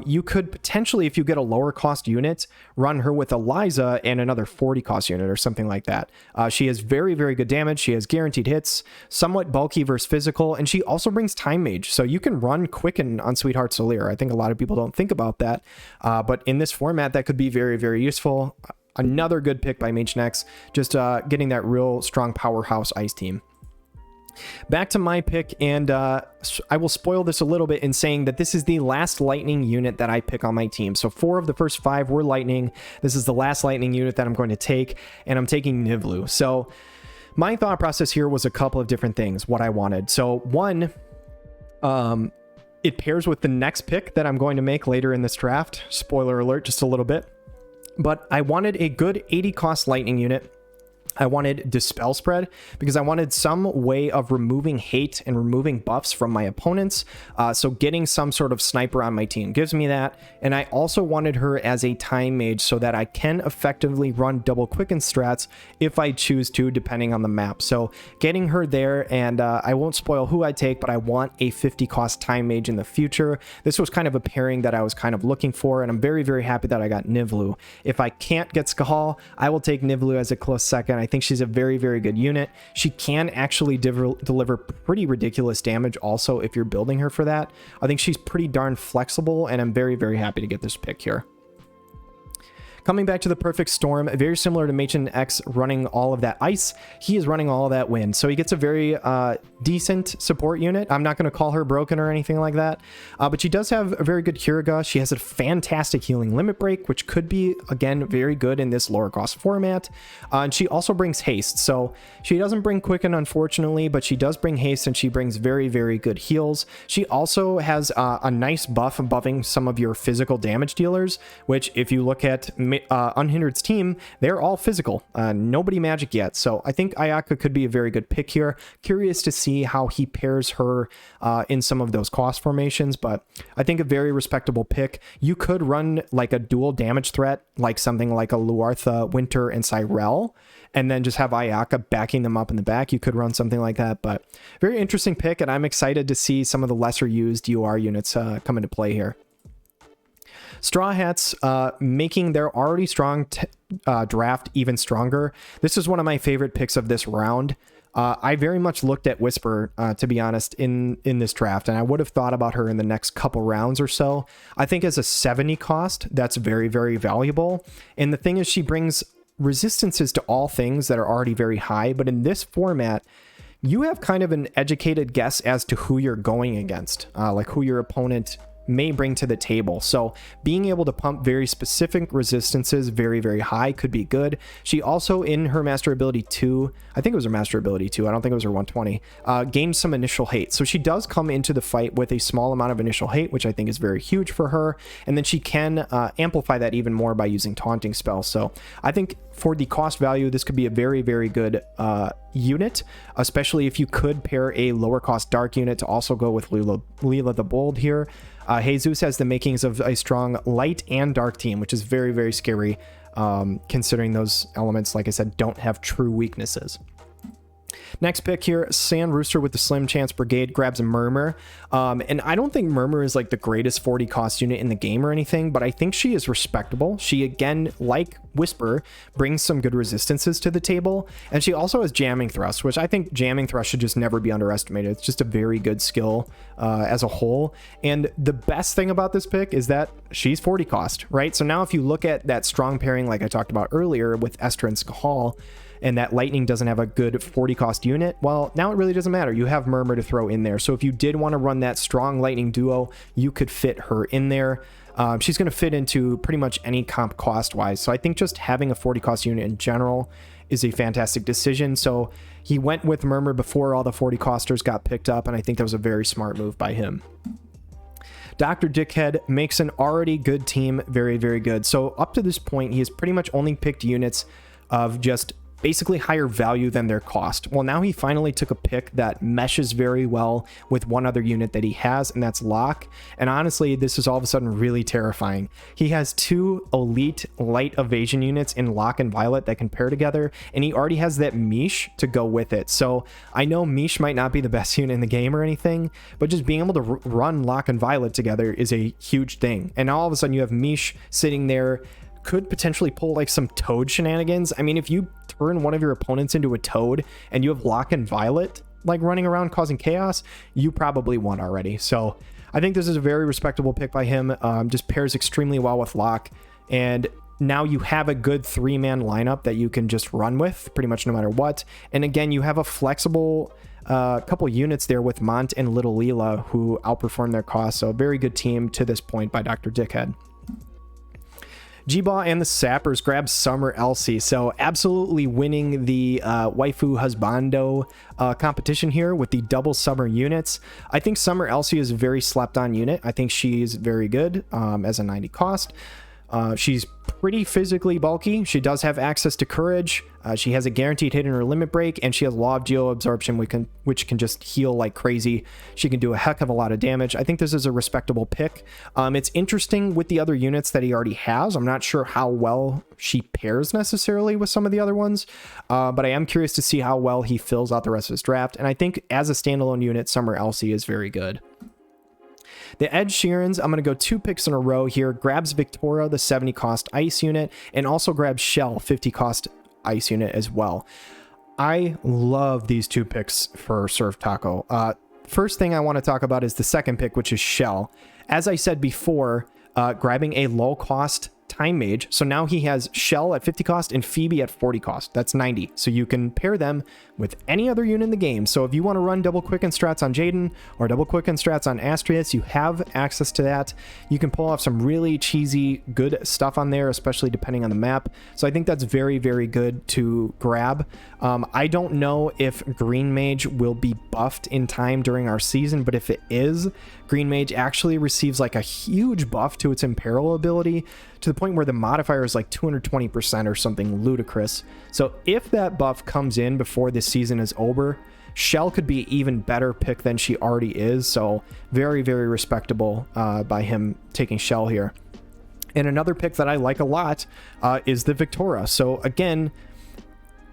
you could potentially, if you get a lower cost unit, run her with Eliza and another 40 cost unit or something like that. She has very, very good damage. She has guaranteed hits, somewhat bulky versus physical, and she also brings Time Mage. So you can run Quicken on Sweetheart Salir. I think a lot of people don't think about that, but in this format, that could be very, very useful. Another good pick by MaechenX, just getting that real strong powerhouse ice team. Back to my pick, and I will spoil this a little bit in saying that this is the last lightning unit that I pick on my team. So 4 of the first 5 were lightning. This is the last lightning unit that I'm going to take, and I'm taking Nivlu. So my thought process here was a couple of different things, what I wanted. So one, it pairs with the next pick that I'm going to make later in this draft. Spoiler alert, just a little bit. But I wanted a good 80 cost lightning unit I wanted Dispel Spread because I wanted some way of removing hate and removing buffs from my opponents. So getting some sort of sniper on my team gives me that. And I also wanted her as a time mage so that I can effectively run double quicken strats if I choose to, depending on the map. So getting her there, and I won't spoil who I take, but I want a 50 cost time mage in the future. This was kind of a pairing that I was kind of looking for, and I'm very, very happy that I got Nivlu. If I can't get Skahal, I will take Nivlu as a close second. I think she's a very, very good unit. She can actually deliver pretty ridiculous damage also if you're building her for that. I think she's pretty darn flexible, and I'm very, very happy to get this pick here. Coming back to the Perfect Storm, very similar to MaechenX running all of that ice, he is running all of that wind. So he gets a very decent support unit. I'm not going to call her broken or anything like that, but she does have a very good Curaga. She has a fantastic healing limit break, which could be, again, very good in this lower cost format. And she also brings haste. So she doesn't bring quicken, unfortunately, but she does bring haste, and she brings very, very good heals. She also has a nice buff buffing some of your physical damage dealers, which if you look at Unhindered's team, they're all physical, nobody magic yet. So I think Ayaka could be a very good pick here. Curious to see how he pairs her in some of those cost formations, but I think a very respectable pick. You could run like a dual damage threat, like something like a Luartha, Winter, and Cyrell, and then just have Ayaka backing them up in the back. You could run something like that, but very interesting pick, and I'm excited to see some of the lesser used UR units come into play here. Straw Hats making their already strong draft even stronger. This is one of my favorite picks of this round. I very much looked at Whisper, to be honest, in this draft, and I would have thought about her in the next couple rounds or so. I think as a 70 cost, that's very, very valuable. And the thing is, she brings resistances to all things that are already very high, but in this format, you have kind of an educated guess as to who you're going against, like who your opponent may bring to the table. So being able to pump very specific resistances very, very high could be good. She also, in her master ability 2, I think it was her master ability 2, I don't think it was her 120, gained some initial hate. So she does come into the fight with a small amount of initial hate, which I think is very huge for her. And then she can amplify that even more by using taunting spells. So I think for the cost value, this could be a very, very good unit, especially if you could pair a lower cost dark unit to also go with Leela the Bold here. Jesus has the makings of a strong light and dark team, which is very, very scary, considering those elements, like I said, don't have true weaknesses. Next pick here, Sandrooster with the Slim Chance Brigade grabs a Murmur. And I don't think Murmur is like the greatest 40 cost unit in the game or anything, but I think she is respectable. She, again, like Whisper, brings some good resistances to the table. And she also has Jamming Thrust, which I think Jamming Thrust should just never be underestimated. It's just a very good skill as a whole. And the best thing about this pick is that she's 40 cost, right? So now if you look at that strong pairing like I talked about earlier with Esther and Skahal, and that Lightning doesn't have a good 40 cost unit, well, now it really doesn't matter. You have Murmur to throw in there. So if you did want to run that strong Lightning duo, you could fit her in there. She's going to fit into pretty much any comp cost wise. So I think just having a 40 cost unit in general is a fantastic decision. So he went with Murmur before all the 40 costers got picked up, and I think that was a very smart move by him. Dr. Dickhead makes an already good team very, very good. So up to this point, he has pretty much only picked units of just basically higher value than their cost. Well, now he finally took a pick that meshes very well with one other unit that he has, and that's Locke. And honestly, this is all of a sudden really terrifying. He has 2 elite light evasion units in Locke and Violet that can pair together, and he already has that Mish to go with it. So I know Mish might not be the best unit in the game or anything, but just being able to run Locke and Violet together is a huge thing. And now all of a sudden you have Mish sitting there, could potentially pull like some Toad shenanigans. I mean, if you turn one of your opponents into a Toad and you have Locke and Violet like running around causing chaos, you probably won already. So I think this is a very respectable pick by him. Just pairs extremely well with Locke, and now you have a good 3-man lineup that you can just run with pretty much no matter what. And again, you have a flexible couple units there with Mont and Little Leela who outperform their cost. So a very good team to this point by Dr. Dickhead. JEBAW and the Sappers grab Summer Elsie, so absolutely winning the waifu husbando competition here with the double Summer units. I think Summer Elsie is a very slept on unit. I think she's very good as a 90 cost. She's pretty physically bulky. She does have access to courage. She has a guaranteed hit in her limit break, and she has law of geo absorption, which can just heal like crazy. She can do a heck of a lot of damage. I think this is a respectable pick. It's interesting with the other units that he already has. I'm not sure how well she pairs necessarily with some of the other ones, but I am curious to see how well he fills out the rest of his draft. And I think as a standalone unit, Summer Elsie is very good. The Ed Sheerans, I'm going to go 2 picks in a row here. Grabs Victoria, the 70 cost ice unit, and also grabs Shell, 50 cost ice unit as well. I love these 2 picks for SurfTaco. First thing I want to talk about is the second pick, which is Shell. As I said before, grabbing a low cost Time Mage. So now he has Shell at 50 cost and Phoebe at 40 cost. That's 90. So you can pair them with any other unit in the game. So if you want to run double quicken strats on Jaden or double quicken strats on Astrius, you have access to that. You can pull off some really cheesy good stuff on there, especially depending on the map. So I think that's very, very good to grab. I don't know if Green Mage will be buffed in time during our season, but if it is, Green Mage actually receives like a huge buff to its Imperil ability, to the point where the modifier is like 220% or something ludicrous. So if that buff comes in before this season is over, Shell could be even better pick than she already is. So very, very respectable by him taking Shell here. And another pick that I like a lot is the Victoria. So again,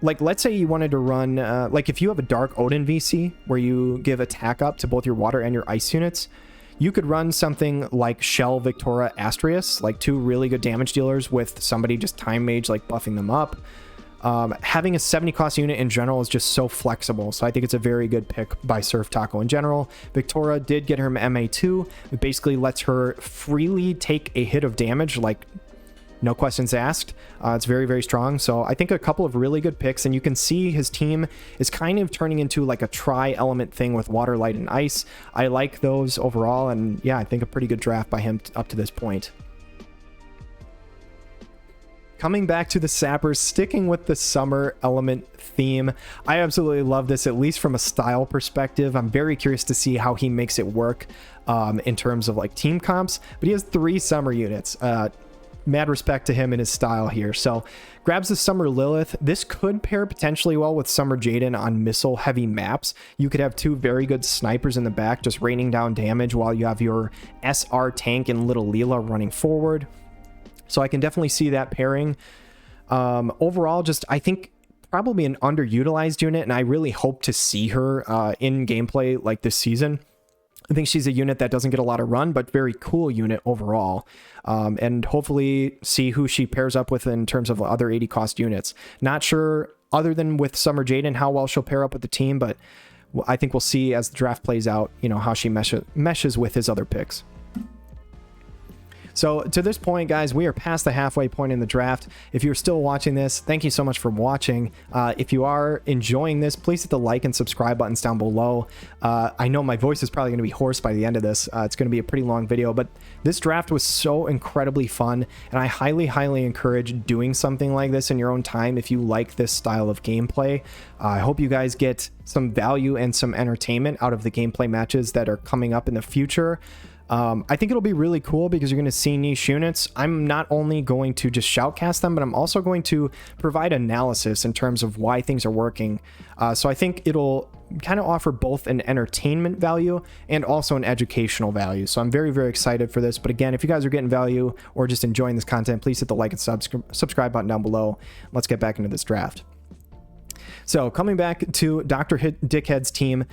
like let's say you wanted to run, like if you have a Dark Odin VC where you give attack up to both your water and your ice units, you could run something like Shell, Victoria, Astrius, like 2 really good damage dealers with somebody just Time Mage like buffing them up. Having a 70 cost unit in general is just so flexible, so I think it's a very good pick by SurfTaco in general. Victoria did get her MA2. It basically lets her freely take a hit of damage, like no questions asked. It's very, very strong. So I think a couple of really good picks, and you can see his team is kind of turning into like a tri-element thing with water, light, and ice. I like those overall, and yeah, I think a pretty good draft by him up to this point. Coming back to the Sappers, sticking with the summer element theme. I absolutely love this, at least from a style perspective. I'm very curious to see how he makes it work in terms of like team comps, but he has 3 summer units. Mad respect to him and his style here. So grabs the Summer Lilith. This could pair potentially well with Summer Jaden on missile heavy maps. You could have 2 very good snipers in the back just raining down damage while you have your SR tank and little Leela running forward. So I can definitely see that pairing. Overall, just I think probably an underutilized unit, and I really hope to see her in gameplay like this season. I think she's a unit that doesn't get a lot of run, but very cool unit overall. And hopefully see who she pairs up with in terms of other 80 cost units. Not sure, other than with Summer Jaden, how well she'll pair up with the team, but I think we'll see as the draft plays out, you know, how she meshes with his other picks. So to this point, guys, we are past the halfway point in the draft. If you're still watching this, thank you so much for watching. If you are enjoying this, please hit the like and subscribe buttons down below. I know my voice is probably going to be hoarse by the end of this. It's going to be a pretty long video, but this draft was so incredibly fun, and I highly, highly encourage doing something like this in your own time if you like this style of gameplay. I hope you guys get some value and some entertainment out of the gameplay matches that are coming up in the future. I think it'll be really cool because you're going to see niche units. I'm not only going to just shoutcast them, but I'm also going to provide analysis in terms of why things are working. So I think it'll kind of offer both an entertainment value and also an educational value. So I'm very, very excited for this. But again, if you guys are getting value or just enjoying this content, please hit the like and subscribe button down below. Let's get back into this draft. So coming back to Dr. Dickhead's team,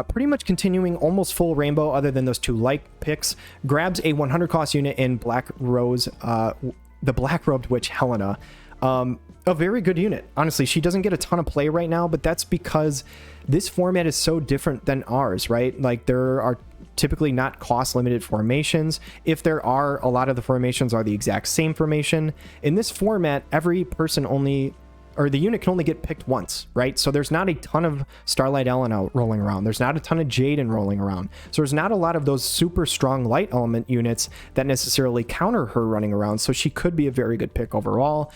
pretty much continuing almost full rainbow other than those 2 light picks. Grabs a 100 cost unit in Black Rose, the Black Robed Witch Helena. A very good unit. Honestly, she doesn't get a ton of play right now, but that's because this format is so different than ours, right? Like there are typically not cost limited formations. If there are, a lot of the formations are the exact same formation. In this format, every person only or the unit can only get picked once, right? So there's not a ton of Starlight Ellen out rolling around. There's not a ton of Jaden rolling around. So there's not a lot of those super strong light element units that necessarily counter her running around. So she could be a very good pick overall.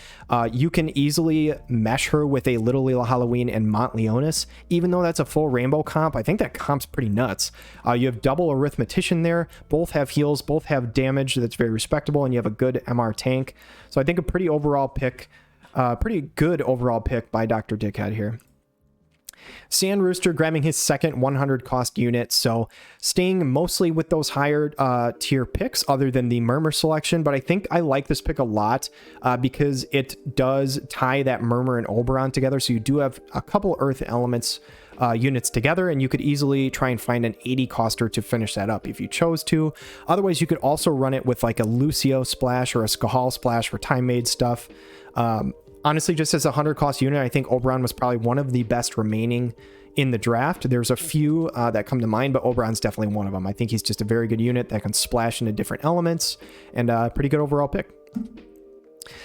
You can easily mesh her with a Little Lila Halloween and Mont Leonis, even though that's a full rainbow comp. I think that comp's pretty nuts. You have double Arithmetician there. Both have heals, both have damage that's very respectable, and you have a good MR tank. So I think a pretty overall pick, pretty good overall pick by Dr. Dickhead here. Sandrooster grabbing his second 100 cost unit, so staying mostly with those higher tier picks other than the Murmur selection, but I think I like this pick a lot because it does tie that Murmur and Oberon together, so you do have a couple Earth Elements units together, and you could easily try and find an 80 coster to finish that up if you chose to. Otherwise, you could also run it with like a Lucio splash or a Skahal splash for time-made stuff. Honestly, just as a 100 cost unit, I think Oberon was probably one of the best remaining in the draft. There's a few that come to mind, but Oberon's definitely one of them. I think he's just a very good unit that can splash into different elements, and a pretty good overall pick.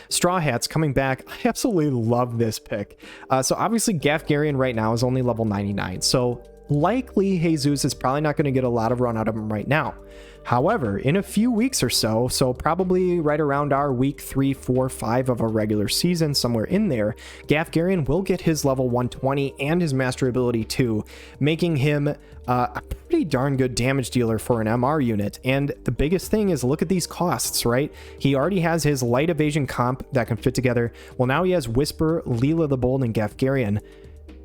Straw Hats coming back. I absolutely love this pick. So obviously Gafgarian right now is only level 99, so likely Jesus is probably not going to get a lot of run out of him right now. However, in a few weeks or so probably right around our week 3, 4, 5 of a regular season, somewhere in there, Gafgarian will get his level 120 and his master ability 2, making him a pretty darn good damage dealer for an MR unit. And the biggest thing is, look at these costs, right? He already has his light evasion comp that can fit together. Well, now he has Whisper, Leela the Bold, and Gafgarian.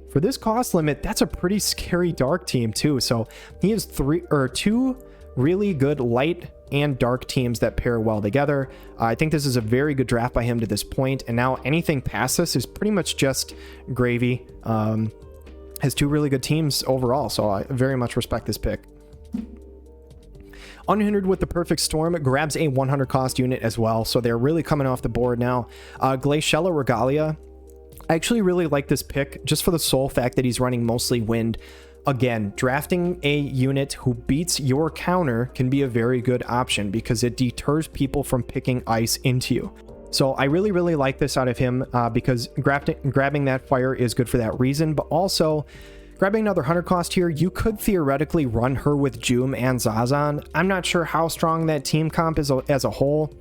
For this cost limit, that's a pretty scary dark team too. So he has two really good light and dark teams that pair well together. I think this is a very good draft by him to this point, and now anything past this is pretty much just gravy. Has two really good teams overall, so I very much respect this pick. Unhindered with the Perfect Storm grabs a 100 cost unit as well, so they're really coming off the board now. Glaciella Regalia, I actually really like this pick just for the sole fact that he's running mostly wind. Again, drafting a unit who beats your counter can be a very good option because it deters people from picking ice into you. So I really like this out of him because grabbing that fire is good for that reason, but also grabbing another 100 cost here, you could theoretically run her with Joom and Zazan. I'm not sure how strong that team comp is as a whole.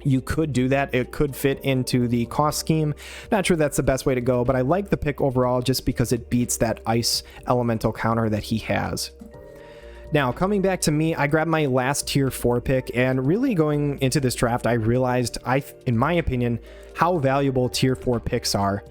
You could do that. It could fit into the cost scheme. Not sure that's the best way to go, but I like the pick overall just because it beats that ice elemental counter that he has. Now, coming back to me, I grabbed my last tier 4 pick, and really going into this draft, I realized, in my opinion, how valuable tier 4 picks are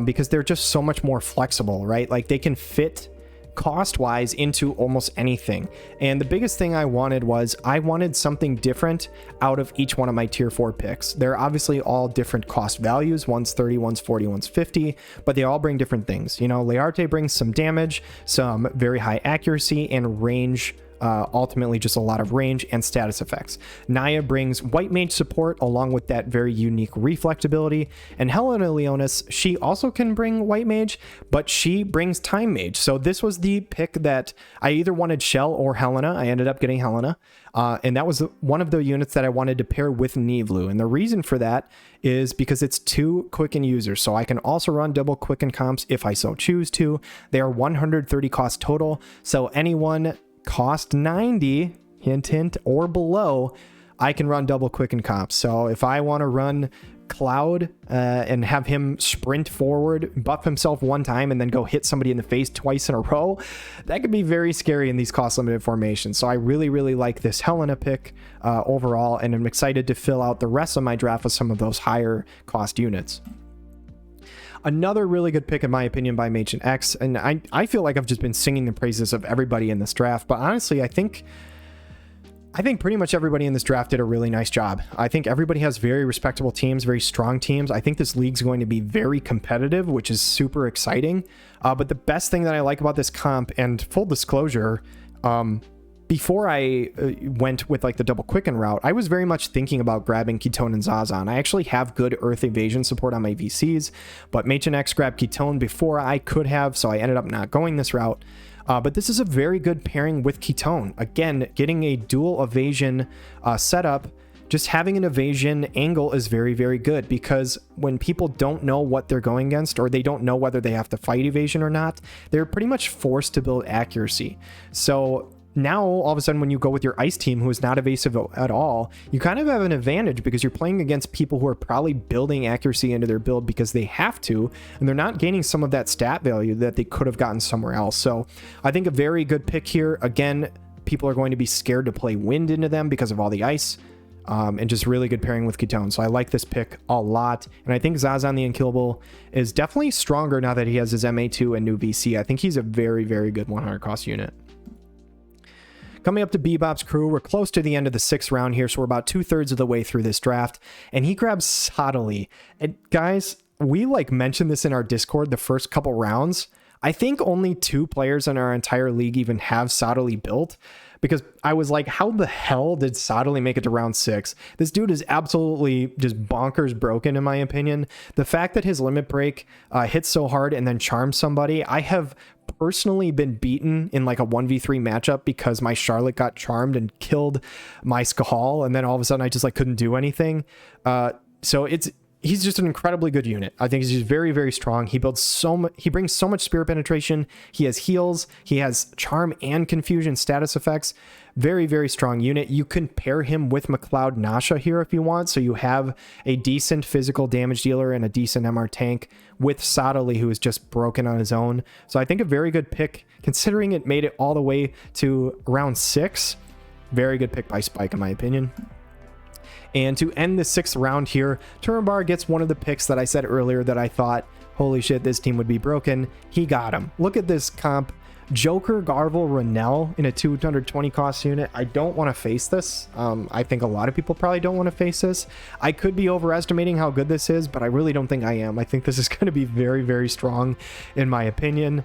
because they're just so much more flexible, right? Like they can fit cost-wise into almost anything. And the biggest thing I wanted was I wanted something different out of each one of my tier 4 picks. They're obviously all different cost values. One's 30, one's 40, one's 50, but they all bring different things. You know, Learte brings some damage, some very high accuracy, and range. Ultimately just a lot of range and status effects. Naya brings white mage support along with that very unique reflectability, and Helena Leonis, she also can bring white mage, but she brings time mage. So this was the pick that I either wanted Shell or Helena. I ended up getting Helena, and that was one of the units that I wanted to pair with Nivlu, and the reason for that is because it's 2 quicken users, so I can also run double quicken comps if I so choose to. They are 130 cost total, so anyone cost 90, hint hint, or below, I can run double quicken comps. So if I want to run Cloud and have him sprint forward, buff himself one time, and then go hit somebody in the face twice in a row, that could be very scary in these cost limited formations. So I really like this Helena pick overall, and I'm excited to fill out the rest of my draft with some of those higher cost units. Another really good pick, in my opinion, by MaechenX, and I feel like I've just been singing the praises of everybody in this draft, but honestly, I think pretty much everybody in this draft did a really nice job. I think everybody has very respectable teams, very strong teams. I think this league's going to be very competitive, which is super exciting. But the best thing that I like about this comp, and full disclosure, before I went with like the double quicken route, I was very much thinking about grabbing Ketone and Zazan. I actually have good earth evasion support on my VCs, but MaechenX grabbed Ketone before I could have, so I ended up not going this route. But this is a very good pairing with Ketone. Again, getting a dual evasion setup just having an evasion angle is very, very good, because when people don't know what they're going against, or they don't know whether they have to fight evasion or not, they're pretty much forced to build accuracy. So now all of a sudden when you go with your ice team who is not evasive at all, you kind of have an advantage because you're playing against people who are probably building accuracy into their build because they have to, and they're not gaining some of that stat value that they could have gotten somewhere else. So I think a very good pick here. Again, people are going to be scared to play wind into them because of all the ice. And just really good pairing with KSaun. So I like this pick a lot. And I think Zazan the Unkillable is definitely stronger now that he has his MA2 and new VC. I think he's a very, very good 100 cost unit. Coming up to Bebop's crew, we're close to the end of the 6th round here, so we're about 2/3 of the way through this draft. And he grabs Sottily. And guys, we like mentioned this in our Discord the first couple rounds. I think only 2 players in our entire league even have Sottily built, because I was like, how the hell did Sottily make it to round 6? This dude is absolutely just bonkers broken, in my opinion. The fact that his limit break hits so hard and then charms somebody, I have personally been beaten in like a 1v3 matchup because my Charlotte got charmed and killed my Skahal, and then all of a sudden I just like couldn't do anything. So he's just an incredibly good unit. I think he's just very, very strong. He builds so much, he brings so much spirit penetration. He has heals, he has charm and confusion status effects. Very, very strong unit. You can pair him with McLeod Nasha here if you want, so you have a decent physical damage dealer and a decent MR tank with Sottily, who is just broken on his own. So I think a very good pick, considering it made it all the way to round 6. Very good pick by Spike, in my opinion. And to end the 6th round here, Turambar gets one of the picks that I said earlier that I thought, holy shit, this team would be broken. He got him. Look at this comp. Joker, Garvel, Renell in a 220 cost unit. I don't want to face this. I think a lot of people probably don't want to face this. I could be overestimating how good this is, but I really don't think I am. I think this is going to be very, very strong in my opinion.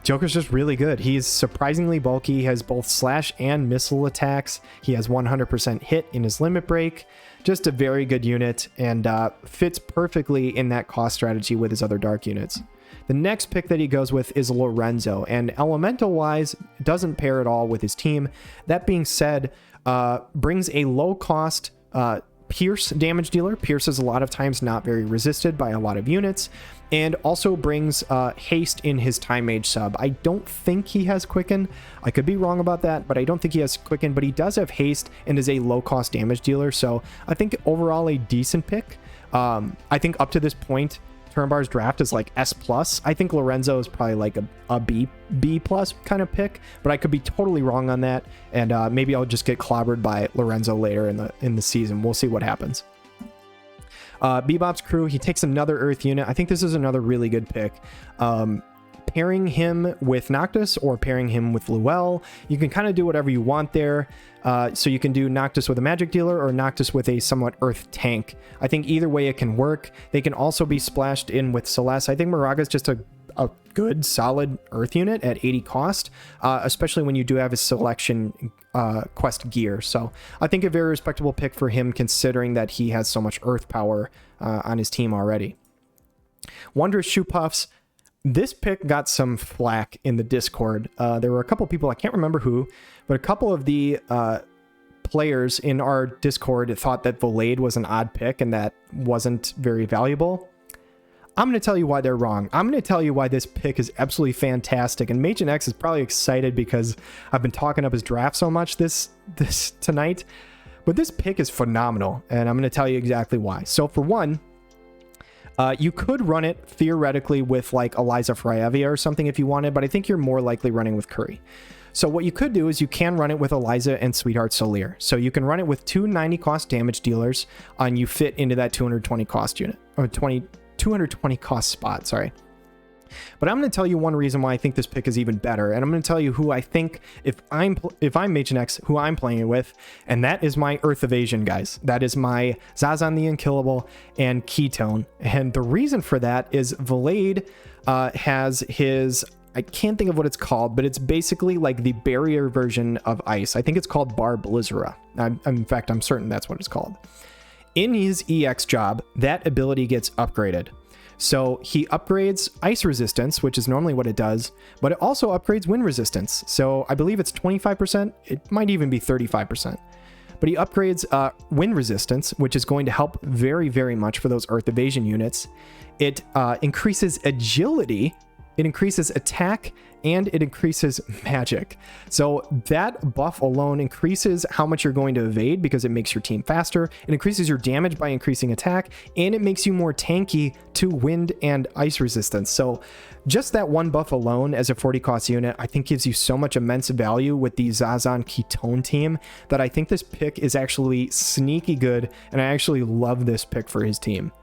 Joker's just really good. He's surprisingly bulky. He has both slash and missile attacks. He has 100% hit in his limit break. Just a very good unit, and fits perfectly in that cost strategy with his other dark units. The next pick that he goes with is Lorenzo, and elemental wise doesn't pair at all with his team. That being said, brings a low cost Pierce damage dealer. Pierce is a lot of times not very resisted by a lot of units, and also brings haste in his time mage sub. I don't think he has quicken. I could be wrong about that, but I don't think he has quicken, but he does have haste and is a low cost damage dealer. So I think overall a decent pick. I think up to this point, Turambar's draft is like S+. I think Lorenzo is probably like a B+ kind of pick, but I could be totally wrong on that, and maybe I'll just get clobbered by Lorenzo later in the season. We'll see what happens. Bebop's crew, he takes another Earth unit. I think this is another really good pick. Pairing him with Noctis or pairing him with Luel, you can kind of do whatever you want there. So you can do Noctis with a magic dealer or Noctis with a somewhat earth tank. I think either way it can work. They can also be splashed in with Celeste. I think Moraga's just a good solid earth unit at 80 cost, especially when you do have his selection quest gear. So I think a very respectable pick for him, considering that he has so much earth power on his team already. Wondrous Shoe Puffs. This pick got some flack in the Discord. There were a couple people, I can't remember who, but a couple of the players in our Discord thought that Volade was an odd pick and that wasn't very valuable. I'm going to tell you why they're wrong. I'm going to tell you why this pick is absolutely fantastic. And MaechenX is probably excited because I've been talking up his draft so much this tonight. But this pick is phenomenal, and I'm going to tell you exactly why. So for one, you could run it theoretically with like Eliza Freyevia or something if you wanted, but I think you're more likely running with Curry. So what you could do is you can run it with Eliza and Sweetheart Solier. So you can run it with 2 90 cost damage dealers, and you fit into that 220 cost unit, or 220 cost spot, sorry. But I'm going to tell you one reason why I think this pick is even better, and I'm going to tell you who I think, if I'm MaechenX, who I'm playing it with, and that is my Earth Evasion guys. That is my Zazan the Unkillable and Ketone. And the reason for that is Volade has his, I can't think of what it's called, but it's basically like the barrier version of ice. I think it's called Bar Blizzera. In fact, I'm certain that's what it's called. In his EX job, that ability gets upgraded. So he upgrades ice resistance, which is normally what it does, but it also upgrades wind resistance. So I believe it's 25%. It might even be 35%. but he upgrades wind resistance, which is going to help very, very much for those earth evasion units. It increases agility, it increases attack, and it increases magic. So that buff alone increases how much you're going to evade because it makes your team faster. It increases your damage by increasing attack, and it makes you more tanky to wind and ice resistance. So just that one buff alone as a 40 cost unit, I think gives you so much immense value with the Zazan Ketone team that I think this pick is actually sneaky good, and I actually love this pick for his team.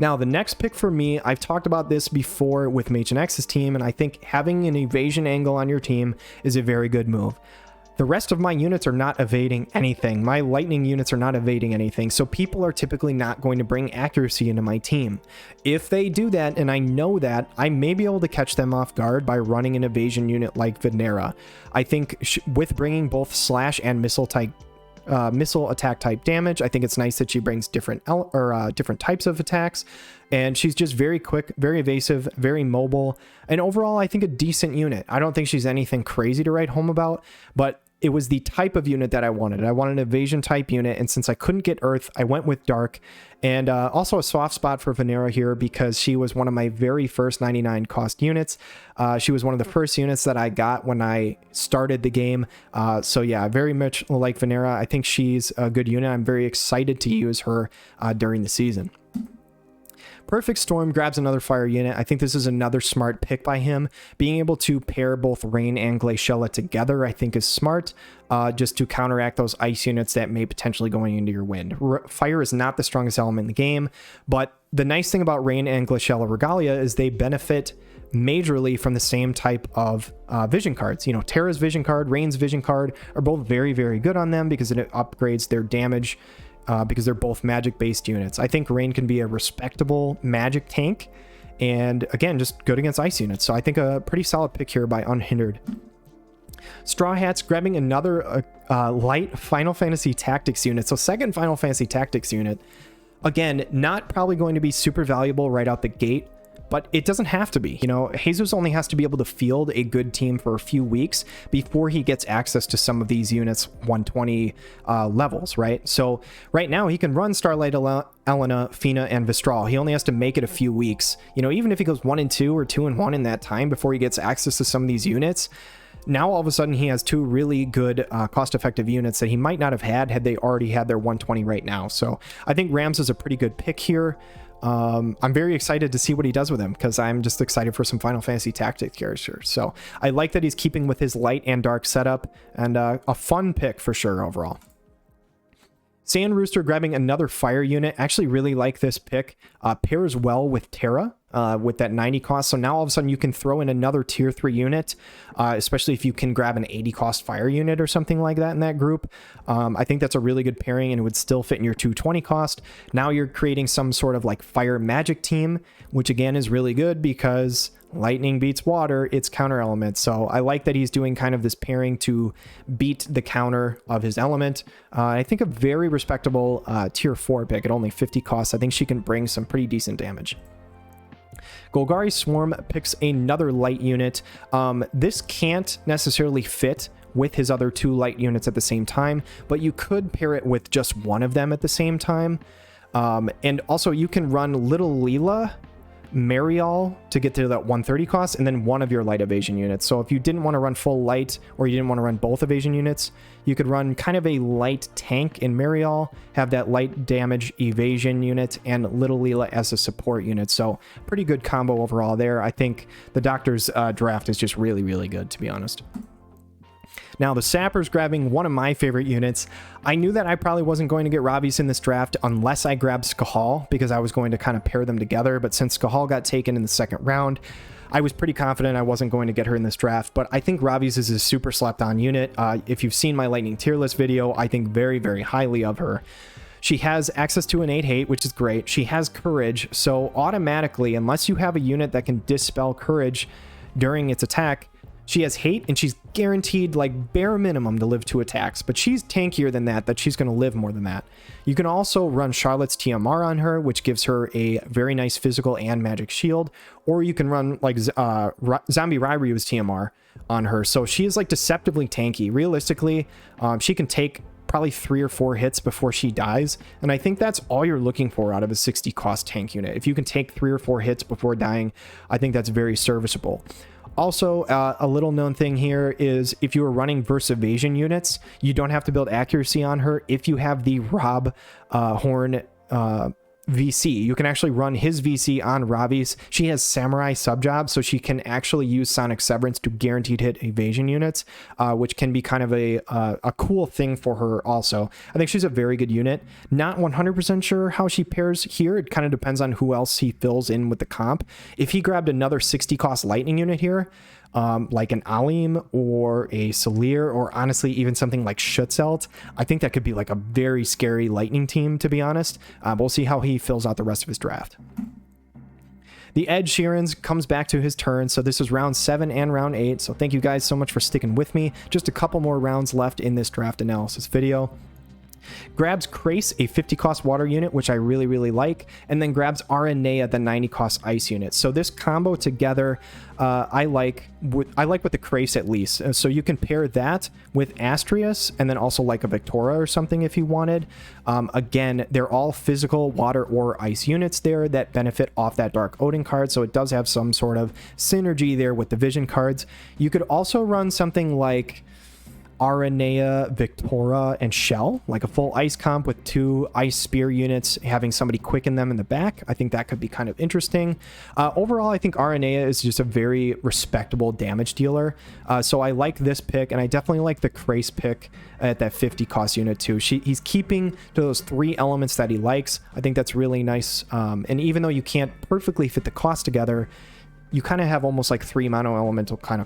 Now, the next pick for me, I've talked about this before with MaechenX's team, and I think having an evasion angle on your team is a very good move. The rest of my units are not evading anything. My lightning units are not evading anything, so people are typically not going to bring accuracy into my team. If they do that, and I know that, I may be able to catch them off guard by running an evasion unit like Venera. I think with bringing both slash and missile attack type damage, I think it's nice that she brings different types of attacks, and she's just very quick, very evasive, very mobile, and overall I think a decent unit. I don't think she's anything crazy to write home about, but it was the type of unit that I wanted. I wanted an evasion type unit, and since I couldn't get earth, I went with dark. And also a soft spot for Venera here because she was one of my very first 99 cost units. She was one of the first units that I got when I started the game. So yeah, very much like Venera. I think she's a good unit. I'm very excited to use her during the season. Perfect Storm grabs another fire unit. I think this is another smart pick by him. Being able to pair both Rain and Glaciella together, I think is smart, just to counteract those ice units that may potentially going into your wind. Fire is not the strongest element in the game, but the nice thing about Rain and Glaciella Regalia is they benefit majorly from the same type of vision cards. You know, Terra's vision card, Rain's vision card are both very, very good on them because it upgrades their damage because they're both magic based units. I think Rain can be a respectable magic tank, and again, just good against ice units. So I think a pretty solid pick here by Unhindered. Straw Hat's grabbing another light Final Fantasy Tactics unit. So second Final Fantasy Tactics unit. Again, not probably going to be super valuable right out the gate, but it doesn't have to be. You know, Jesus only has to be able to field a good team for a few weeks before he gets access to some of these units 120 levels, right? So right now he can run Starlight Elena, Fina, and Vistral. He only has to make it a few weeks. You know, even if he goes 1-2 or 2-1 in that time before he gets access to some of these units, now all of a sudden he has two really good cost-effective units that he might not have had they already had their 120 right now. So I think Rams is a pretty good pick here. I'm very excited to see what he does with him because I'm just excited for some Final Fantasy Tactics characters. So I like that he's keeping with his light and dark setup, and a fun pick for sure overall. Sandrooster grabbing another fire unit. Actually really like this pick. Pairs well with Terra with that 90 cost. So now all of a sudden you can throw in another tier 3 unit, especially if you can grab an 80 cost fire unit or something like that in that group. I think that's a really good pairing, and it would still fit in your 220 cost. Now you're creating some sort of like fire magic team, which again is really good because lightning beats water, it's counter element. So I like that he's doing kind of this pairing to beat the counter of his element. I think a very respectable tier 4 pick at only 50 costs. I think she can bring some pretty decent damage. Golgari Swarm picks another light unit. This can't necessarily fit with his other 2 light units at the same time, but you could pair it with just one of them at the same time. And also you can run Little Leela, Marial to get to that 130 cost, and then one of your light evasion units. So if you didn't want to run full light, or you didn't want to run both evasion units, you could run kind of a light tank in Marial, have that light damage evasion unit, and Little Leela as a support unit. So pretty good combo overall there. I think the Doctor's draft is just really, really good, to be honest. Now, the Sapper's grabbing one of my favorite units. I knew that I probably wasn't going to get Ravi's in this draft unless I grabbed Skahal, because I was going to kind of pair them together. But since Skahal got taken in the second round, I was pretty confident I wasn't going to get her in this draft. But I think Ravi's is a super slept on unit. If you've seen my Lightning tier list video, I think very, very highly of her. She has access to innate hate, which is great. She has courage, so automatically, unless you have a unit that can dispel courage during its attack, she has hate, and she's guaranteed, like, bare minimum to live 2 attacks, but she's tankier than that she's going to live more than that. You can also run Charlotte's TMR on her, which gives her a very nice physical and magic shield, or you can run, like, Zombie Ryryu's TMR on her, so she is, like, deceptively tanky. Realistically, she can take probably 3 or 4 hits before she dies, and I think that's all you're looking for out of a 60 cost tank unit. If you can take 3 or 4 hits before dying, I think that's very serviceable. Also, a little known thing here is if you are running verse evasion units, you don't have to build accuracy on her. If you have the Rob Horn VC, you can actually run his VC on Ravi's. She has Samurai subjobs, so she can actually use Sonic Severance to guaranteed hit evasion units, which can be kind of a cool thing for her also. I think she's a very good unit. Not 100% sure how she pairs here. It kind of depends on who else he fills in with the comp. If he grabbed another 60 cost lightning unit here, like an Alim or a Salir, or honestly even something like Schutzelt, I think that could be like a very scary lightning team, to be honest. We'll see how he fills out the rest of his draft. The Ed Sheerans comes back to his turn, so this is round 7 and round 8, so thank you guys so much for sticking with me. Just a couple more rounds left in this draft analysis video. Grabs Krace, a 50 cost water unit, which I really like, and then grabs Aranea, the 90 cost ice unit. So this combo together, I like with the Krace at least. So you can pair that with Astrius, and then also like a Victoria or something if you wanted. Again, they're all physical water or ice units there that benefit off that Dark Odin card, so it does have some sort of synergy there with the Vision cards. You could also run something like Aranea, Victoria, and Shell, like a full ice comp with 2 ice spear units, having somebody quicken them in the back. I think that could be kind of interesting. Overall, I think Aranea is just a very respectable damage dealer. So I like this pick, and I definitely like the Krace pick at that 50 cost unit too. He's keeping to those 3 elements that he likes. I think that's really nice. And even though you can't perfectly fit the cost together, you kind of have almost like 3 mono elemental kind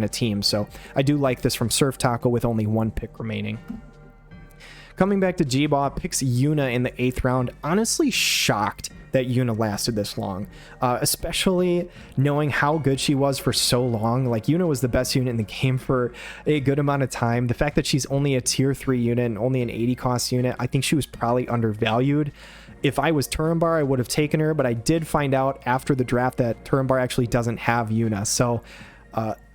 of team. So I do like this from SurfTaco with only 1 pick remaining. Coming back to JEBAW, picks Yuna in the 8th round. Honestly shocked that Yuna lasted this long, especially knowing how good she was for so long. Like, Yuna was the best unit in the game for a good amount of time. The fact that she's only a tier 3 unit and only an 80 cost unit, I think she was probably undervalued. If I was Turambar, I would have taken her, but I did find out after the draft that Turambar actually doesn't have Yuna. So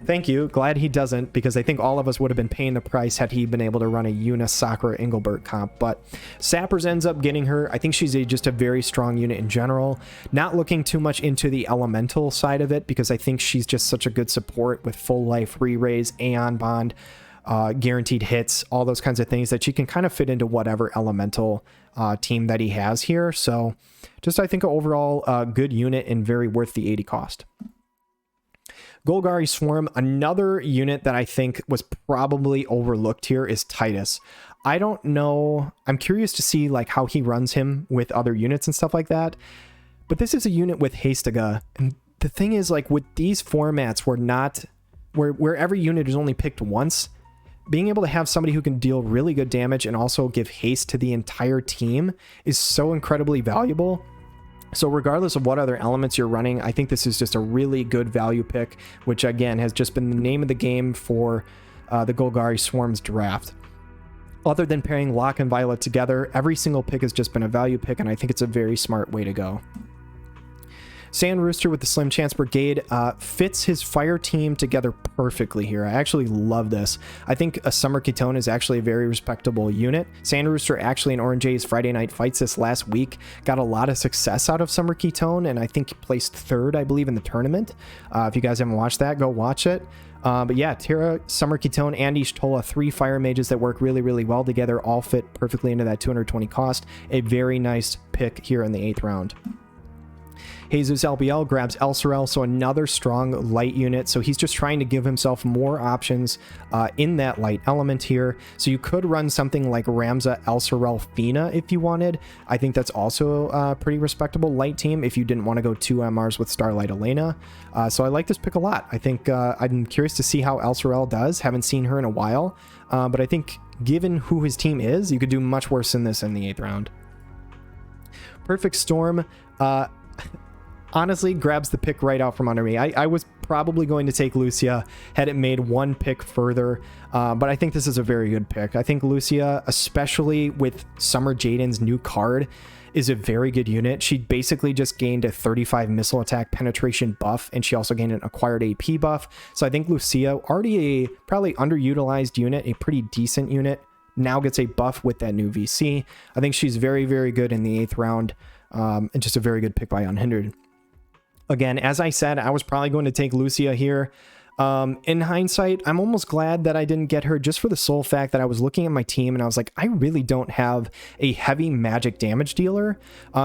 thank you. Glad he doesn't, because I think all of us would have been paying the price had he been able to run a Yuna, Sakura, Engelbert comp. But Sappers ends up getting her. I think she's just a very strong unit in general. Not looking too much into the elemental side of it, because I think she's just such a good support with full life, re-raise, Aeon Bond, guaranteed hits, all those kinds of things that she can kind of fit into whatever elemental team that he has here. So just, I think, overall good unit and very worth the 80 cost. Golgari Swarm, another unit that I think was probably overlooked here, is Titus. I don't know. I'm curious to see like how he runs him with other units and stuff like that. But this is a unit with Hastega. And the thing is, like, with these formats, where every unit is only picked once, being able to have somebody who can deal really good damage and also give haste to the entire team is so incredibly valuable. So regardless of what other elements you're running, I think this is just a really good value pick, which again has just been the name of the game for the Golgari Swarms draft. Other than pairing Locke and Violet together, every single pick has just been a value pick, and I think it's a very smart way to go. Sandrooster with the Slim Chance Brigade fits his fire team together perfectly here. I actually love this. I think a Summer Ketone is actually a very respectable unit. Sandrooster actually in Orange A's Friday Night Fights this last week got a lot of success out of Summer Ketone, and I think placed 3rd, I believe, in the tournament. If you guys haven't watched that, go watch it. But yeah, Terra, Summer Ketone, and Ishtola, 3 fire mages that work really well together, all fit perfectly into that 220 cost. A very nice pick here in the 8th round. JesusLBL grabs Elsorel, so another strong light unit. So he's just trying to give himself more options in that light element here. So you could run something like Ramza, Elsorel, Fina if you wanted. I think that's also a pretty respectable light team if you didn't want to go 2 MRs with Starlight Elena. So I like this pick a lot. I think I'm curious to see how Elsorel does. Haven't seen her in a while, but I think given who his team is, you could do much worse than this in the 8th round. Perfect Storm honestly grabs the pick right out from under me. I was probably going to take Lucia had it made 1 pick further, but I think this is a very good pick. I think Lucia, especially with Summer Jaden's new card, is a very good unit. She basically just gained a 35 missile attack penetration buff, and she also gained an acquired AP buff. So I think Lucia, already a probably underutilized unit, a pretty decent unit, now gets a buff with that new VC. I think she's very, very good in the 8th round, and just a very good pick by Unhindered. Again, as I said, I was probably going to take Lucia here. In hindsight, I'm almost glad that I didn't get her, just for the sole fact that I was looking at my team and I was like, I really don't have a heavy magic damage dealer.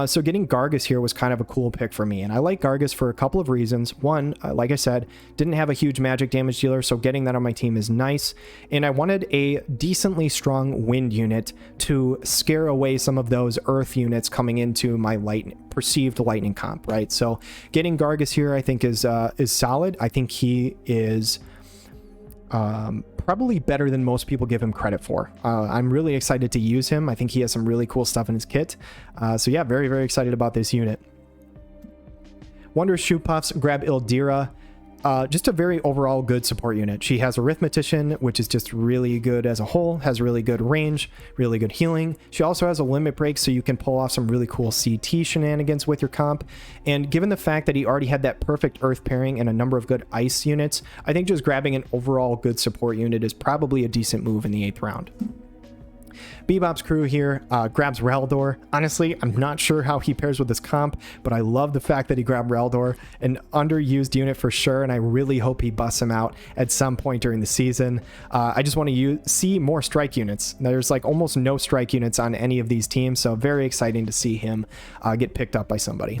So getting Gargus here was kind of a cool pick for me. And I like Gargus for a couple of reasons. One, like I said, didn't have a huge magic damage dealer, so getting that on my team is nice. And I wanted a decently strong wind unit to scare away some of those earth units coming into my perceived lightning comp, right? So getting Gargus here, I think is solid. I think he is probably better than most people give him credit for. I'm really excited to use him. I think he has some really cool stuff in his kit. So yeah, very, very excited about this unit. Wondrous Shoe Puffs, grab Ildira. Just a very overall good support unit. She has Arithmetician, which is just really good as a whole, has really good range, really good healing. She also has a limit break, so you can pull off some really cool CT shenanigans with your comp. And given the fact that he already had that perfect earth pairing and a number of good ice units, I think just grabbing an overall good support unit is probably a decent move in the 8th round. Bebop's crew here grabs Raldor. Honestly, I'm not sure how he pairs with this comp, but I love the fact that he grabbed Raldor, an underused unit for sure, and I really hope he busts him out at some point during the season. I just want to see more strike units. There's like almost no strike units on any of these teams, so very exciting to see him get picked up by somebody.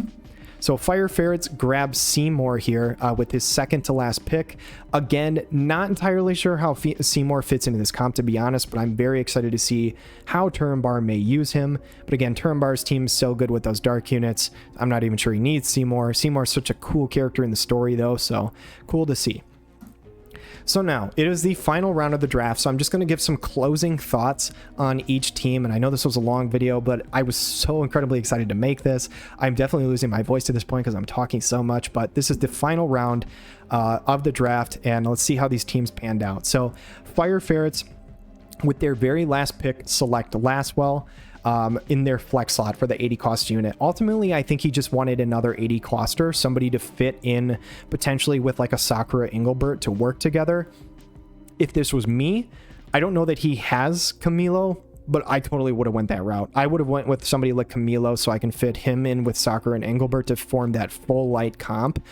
So Fire Ferrets grabs Seymour here with his second to last pick. Again, not entirely sure how Seymour fits into this comp, to be honest, but I'm very excited to see how Turambar may use him. But again, Turambar's team is so good with those dark units. I'm not even sure he needs Seymour. Seymour's such a cool character in the story, though, so cool to see. So now, it is the final round of the draft, so I'm just going to give some closing thoughts on each team, and I know this was a long video, but I was so incredibly excited to make this. I'm definitely losing my voice to this point because I'm talking so much, but this is the final round of the draft, and let's see how these teams panned out. So, Fire Ferrets, with their very last pick, select Laswell in their flex slot for the 80 cost unit. Ultimately, I think he just wanted another 80 coster, somebody to fit in potentially with like a Sakura Engelbert to work together. If this was me, I don't know that he has Camilo, but I totally would have went that route. I would have went with somebody like Camilo so I can fit him in with Sakura and Engelbert to form that full light comp.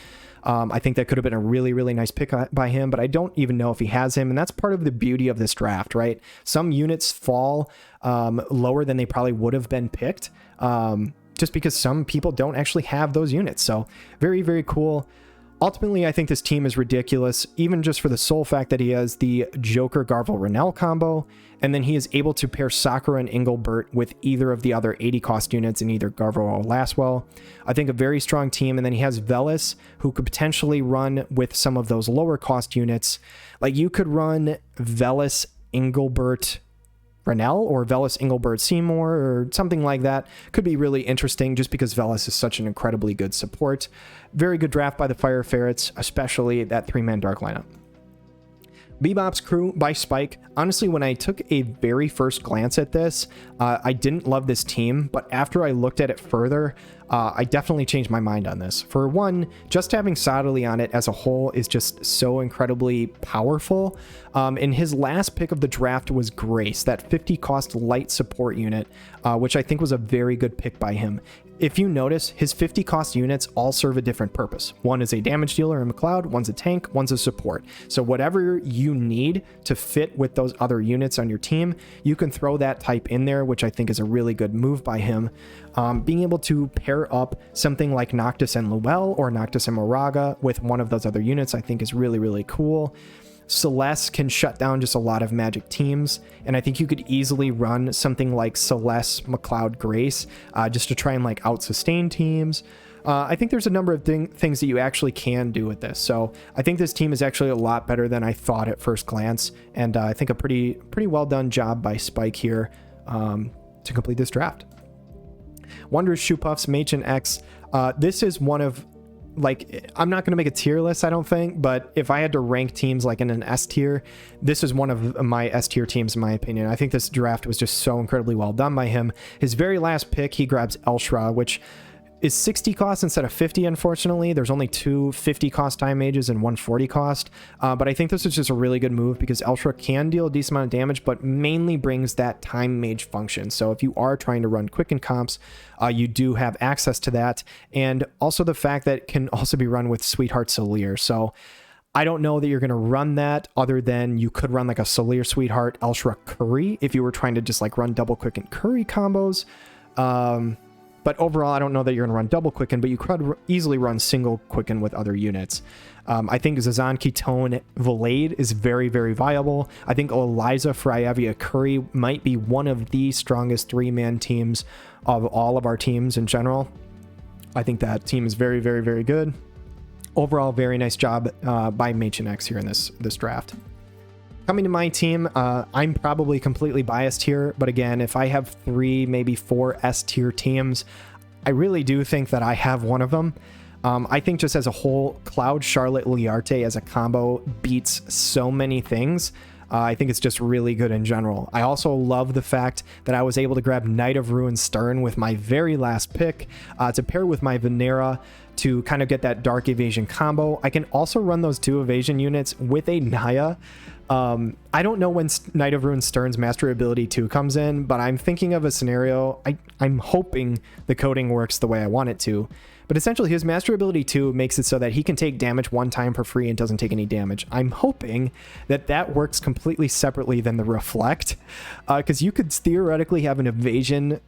I think that could have been a really, really nice pick by him, but I don't even know if he has him. And that's part of the beauty of this draft, right? Some units fall lower than they probably would have been picked, just because some people don't actually have those units. So very, very cool. Ultimately, I think this team is ridiculous, even just for the sole fact that he has the Joker Garvel Renell combo, and then he is able to pair Sakura and Engelbert with either of the other 80 cost units in either Garvel or Laswell. I think a very strong team, and then he has Velis, who could potentially run with some of those lower cost units. Like you could run Velis, Engelbert, Renell, or Velis, Engelbert, Seymour, or something like that. Could be really interesting just because Velis is such an incredibly good support. Very good draft by the Fire Ferrets, especially that 3-man dark lineup. Bebop's crew by Spike. Honestly, when I took a very first glance at this, I didn't love this team, but after I looked at it further, I definitely changed my mind on this. For one, just having Sadali on it as a whole is just so incredibly powerful. And his last pick of the draft was Grace, that 50 cost light support unit, which I think was a very good pick by him. If you notice, his 50 cost units all serve a different purpose. One is a damage dealer in McLeod, one's a tank, one's a support. So whatever you need to fit with those other units on your team, you can throw that type in there, which I think is a really good move by him. Being able to pair up something like Noctis and Luel or Noctis and Moraga with one of those other units, I think is really, really cool. Celeste can shut down just a lot of magic teams, and I think you could easily run something like Celeste, McLeod, Grace, just to try and like out-sustain teams. I think there's a number of things that you actually can do with this. So I think this team is actually a lot better than I thought at first glance, and I think a pretty well done job by Spike here to complete this draft. Wondrous Shoe Puffs, MaechenX. This is one of, like, I'm not going to make a tier list, I don't think, but if I had to rank teams like in an S tier, this is one of my S tier teams in my opinion. I think this draft was just so incredibly well done by him. His very last pick, he grabs Elshra, which is 60 cost instead of 50, unfortunately. There's only two 50 cost time mages and one 40 cost. But I think this is just a really good move because Elshra can deal a decent amount of damage, but mainly brings that time mage function. So if you are trying to run quicken comps, you do have access to that. And also the fact that it can also be run with Sweetheart Solir. So I don't know that you're going to run that other than you could run like a Solir Sweetheart Elshra Curry if you were trying to just like run double quicken Curry combos. But overall, I don't know that you're going to run double quicken, but you could easily run single quicken with other units. I think Zazan Ketone Valade is very, very viable. I think Eliza Fryavia Curry might be one of the strongest three-man teams of all of our teams in general. I think that team is very, very, very good. Overall, very nice job by MaechenX here in this draft. Coming to my team, I'm probably completely biased here, but again, if I have 3, maybe 4 S-tier teams, I really do think that I have one of them. I think just as a whole, Cloud Charlotte Liarte as a combo beats so many things. I think it's just really good in general. I also love the fact that I was able to grab Knight of Ruin Stern with my very last pick to pair with my Venera to kind of get that dark evasion combo. I can also run those 2 evasion units with a Naya. I don't know when Knight of Ruin Stern's Mastery Ability 2 comes in, but I'm thinking of a scenario. I'm hoping the coding works the way I want it to. But essentially, his Mastery Ability 2 makes it so that he can take damage 1 time for free and doesn't take any damage. I'm hoping that that works completely separately than the Reflect, because you could theoretically have an evasion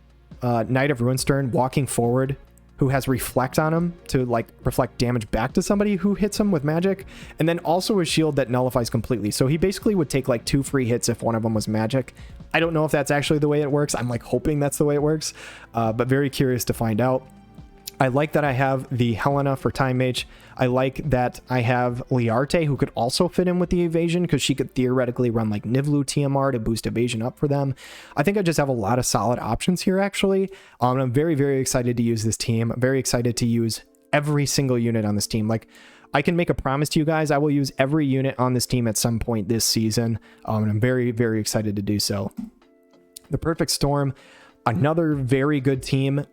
Knight of Ruinstern walking forward who has Reflect on him to like reflect damage back to somebody who hits him with magic, and then also a shield that nullifies completely. So he basically would take like 2 free hits if one of them was magic. I don't know if that's actually the way it works. I'm like hoping that's the way it works, but very curious to find out. I like that I have the Helena for Time Mage. I like that I have Liarte, who could also fit in with the evasion because she could theoretically run like Nivlu TMR to boost evasion up for them. I think I just have a lot of solid options here, actually. I'm very, very excited to use this team. I'm very excited to use every single unit on this team. Like, I can make a promise to you guys, I will use every unit on this team at some point this season. And I'm very, very excited to do so. The Perfect Storm. Another very good team.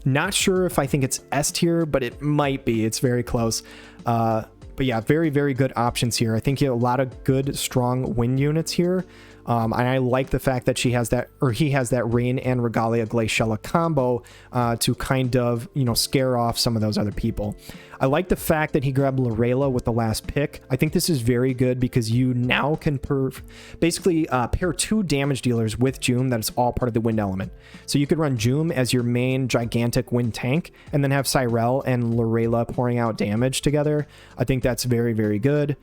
Not sure if I think it's S tier, but it might be. It's very close. But yeah, very, very good options here. I think you have a lot of good, strong win units here. And I like the fact that she has that, or he has that Rain and Regalia Glaciella combo to kind of, you know, scare off some of those other people. I like the fact that he grabbed Lorela with the last pick. I think this is very good because you now can basically pair 2 damage dealers with Joom that is all part of the wind element. So you could run Joom as your main gigantic wind tank and then have Cyrell and Lorela pouring out damage together. I think that's very, very good.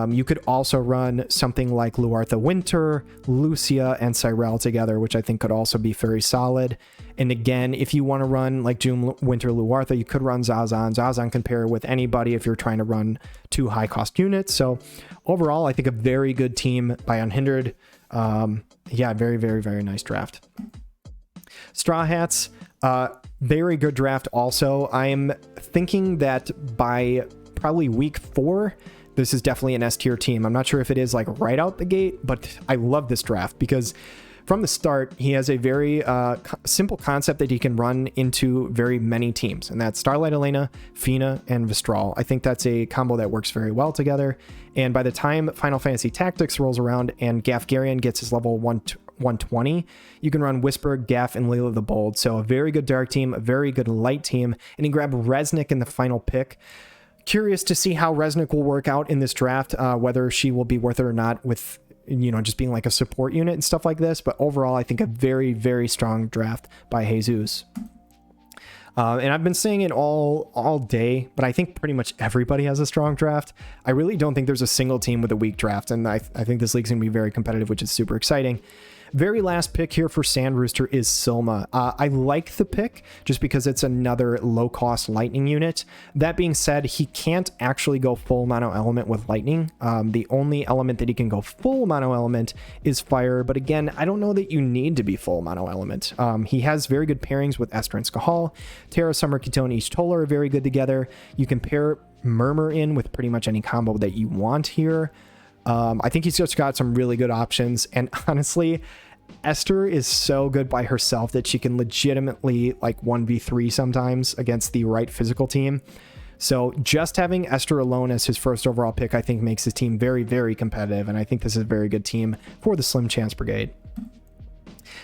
You could also run something like Luartha Winter, Lucia, and Cyrell together, which I think could also be very solid. And again, if you want to run like Joom, Winter, Luartha, you could run Zazan. Zazan can pair with anybody if you're trying to run 2 high-cost units. So overall, I think a very good team by Unhindered. Yeah, very, very, very nice draft. Straw Hats, very good draft also. I'm thinking that by probably week 4, this is definitely an S tier team. I'm not sure if it is like right out the gate, but I love this draft because from the start, he has a very simple concept that he can run into very many teams, and that's Starlight Elena, Fina, and Vistral. I think that's a combo that works very well together. And by the time Final Fantasy Tactics rolls around and Gafgarian gets his level 120, you can run Whisper, Gaff, and Layla the Bold. So a very good dark team, a very good light team, and he grabbed Resnick in the final pick. Curious to see how Resnick will work out in this draft, whether she will be worth it or not with, you know, just being like a support unit and stuff like this. But overall, I think a very, very strong draft by Jesus. And I've been saying it all day, but I think pretty much everybody has a strong draft. I really don't think there's a single team with a weak draft, and I think this league's going to be very competitive, which is super exciting. Very last pick here for Sandrooster is Silma. I like the pick just because it's another low-cost lightning unit. That being said, he can't actually go full mono element with lightning. The only element that he can go full mono element is fire, but again, I don't know that you need to be full mono element. He has very good pairings with Esther and Skahal. Terra, Summer, Ketone, Each Toll are very good together. You can pair Murmur in with pretty much any combo that you want here. I think he's just got some really good options, and honestly, Esther is so good by herself that she can legitimately like 1v3 sometimes against the right physical team. So just having Esther alone as his first overall pick, I think makes his team very, very competitive. And I think this is a very good team for the Slim Chance Brigade.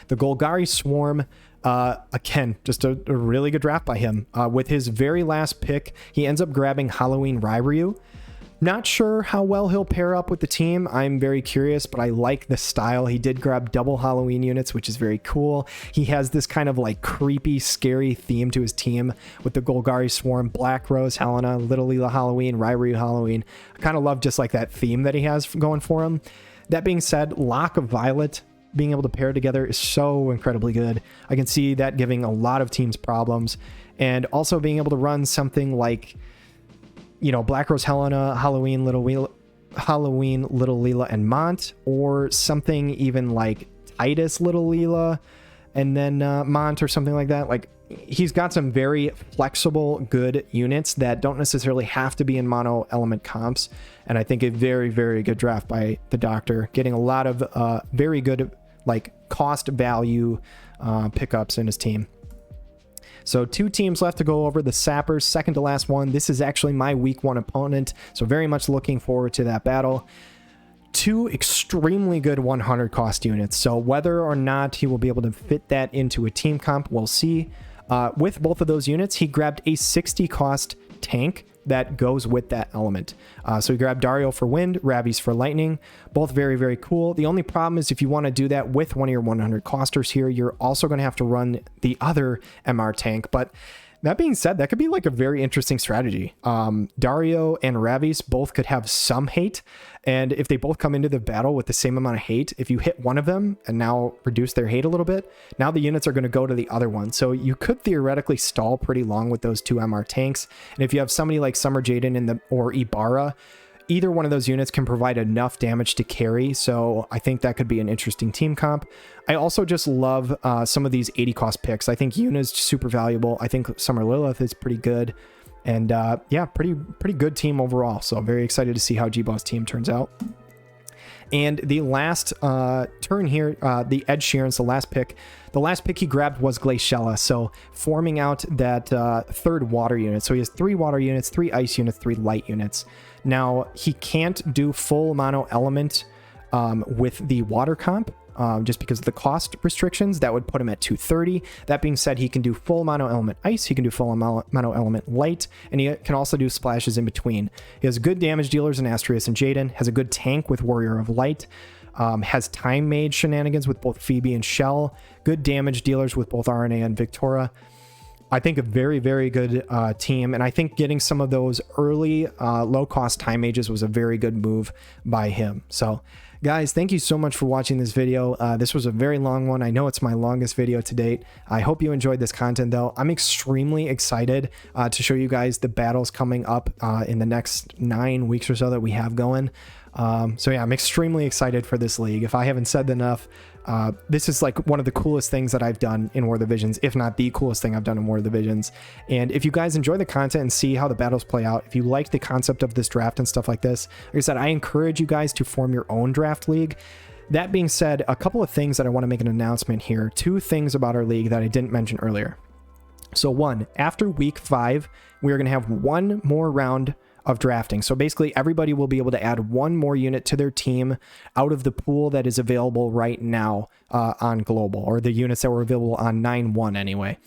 The Golgari Swarm, again, just a really good draft by him. With his very last pick, he ends up grabbing Halloween Rairyuu. Not sure how well he'll pair up with the team. I'm very curious, but I like the style. He did grab double Halloween units, which is very cool. He has this kind of like creepy, scary theme to his team with the Golgari Swarm, Black Rose, Helena, Little Leela Halloween, Rairyuu Halloween. I kind of love just like that theme that he has going for him. That being said, Lock of Violet, being able to pair together is so incredibly good. I can see that giving a lot of teams problems. And also being able to run something like, you know, Black Rose Helena, Halloween Little Leela, and Mont, or something even like Titus Little Leela, and then Mont or something like that. Like, he's got some very flexible, good units that don't necessarily have to be in mono element comps. And I think a very, very good draft by the Doctor, getting a lot of very good like cost value pickups in his team. So 2 teams left to go over. The Sappers, second to last one. This is actually my week 1 opponent, so very much looking forward to that battle. 2 extremely good 100 cost units, so whether or not he will be able to fit that into a team comp, we'll see. With both of those units, he grabbed a 60 cost tank that goes with that element. So he grabbed Dario for wind, Ravi's for lightning. Both very, very cool. The only problem is if you want to do that with one of your 100 costers here, you're also going to have to run the other MR tank. But that being said, that could be like a very interesting strategy. Dario and Ravi's both could have some hate. And if they both come into the battle with the same amount of hate, if you hit one of them and now reduce their hate a little bit, now the units are going to go to the other one. So you could theoretically stall pretty long with those 2 MR tanks. And if you have somebody like Summer Jaden or Ibarra, either one of those units can provide enough damage to carry. So I think that could be an interesting team comp. I also just love some of these 80 cost picks. I think Yuna's super valuable. I think Summer Lilith is pretty good. And yeah, pretty good team overall. So very excited to see how JEBAW's team turns out. And the last turn here, the Ed Sheeran's the last pick. The last pick he grabbed was Glaciella, so forming out that 3rd water unit. So he has 3 water units, 3 ice units, 3 light units. Now, he can't do full mono element with the water comp, just because of the cost restrictions. That would put him at 230. That being said, he can do full mono element ice, he can do full mono element light, and he can also do splashes in between. He has good damage dealers in Astrius and Jaden, has a good tank with Warrior of Light, has time mage shenanigans with both Phoebe and Shell, good damage dealers with both RNA and Victoria. I think a very, very good team, and I think getting some of those early low-cost time mages was a very good move by him. So, guys, thank you so much for watching this video. This was a very long one. I know it's my longest video to date. I hope you enjoyed this content, though. I'm extremely excited to show you guys the battles coming up in the next 9 weeks or so that we have going. So yeah, I'm extremely excited for this league. If I haven't said enough, this is like one of the coolest things that I've done in War of the Visions, if not the coolest thing I've done in War of the Visions. And if you guys enjoy the content and see how the battles play out, if you like the concept of this draft and stuff like this, like I said, I encourage you guys to form your own draft league. That being said, a couple of things that I want to make an announcement here. 2 things about our league that I didn't mention earlier. So 1, after week 5, we are going to have 1 more round of drafting. So basically everybody will be able to add 1 more unit to their team out of the pool that is available right now on global, or the units that were available on 9-1 anyway.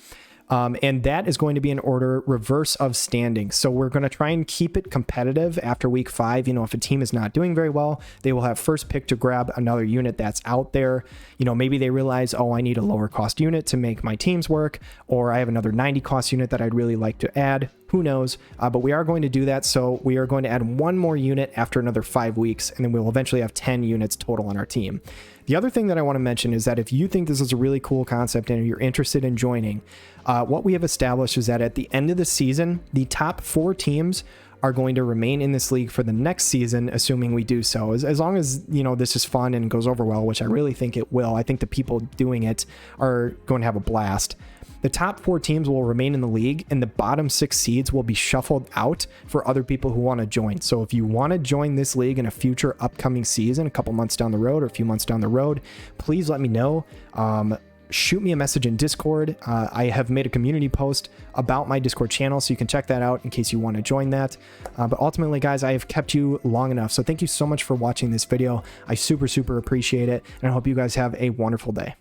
And that is going to be in order reverse of standing. So we're going to try and keep it competitive after week 5. You know, if a team is not doing very well, they will have first pick to grab another unit that's out there. You know, maybe they realize, oh, I need a lower cost unit to make my teams work, or I have another 90 cost unit that I'd really like to add. Who knows? But we are going to do that. So we are going to add 1 more unit after another 5 weeks, and then we'll eventually have 10 units total on our team. The other thing that I want to mention is that if you think this is a really cool concept and you're interested in joining, what we have established is that at the end of the season, the top 4 teams are going to remain in this league for the next season, assuming we do so. As long as, you know, this is fun and goes over well, which I really think it will. I think the people doing it are going to have a blast. The top 4 teams will remain in the league, and the bottom 6 seeds will be shuffled out for other people who want to join. So if you want to join this league in a future upcoming season, a couple months down the road or a few months down the road, please let me know. Shoot me a message in Discord. I have made a community post about my Discord channel, so you can check that out in case you want to join that. But ultimately, guys, I have kept you long enough. So thank you so much for watching this video. I super appreciate it, and I hope you guys have a wonderful day.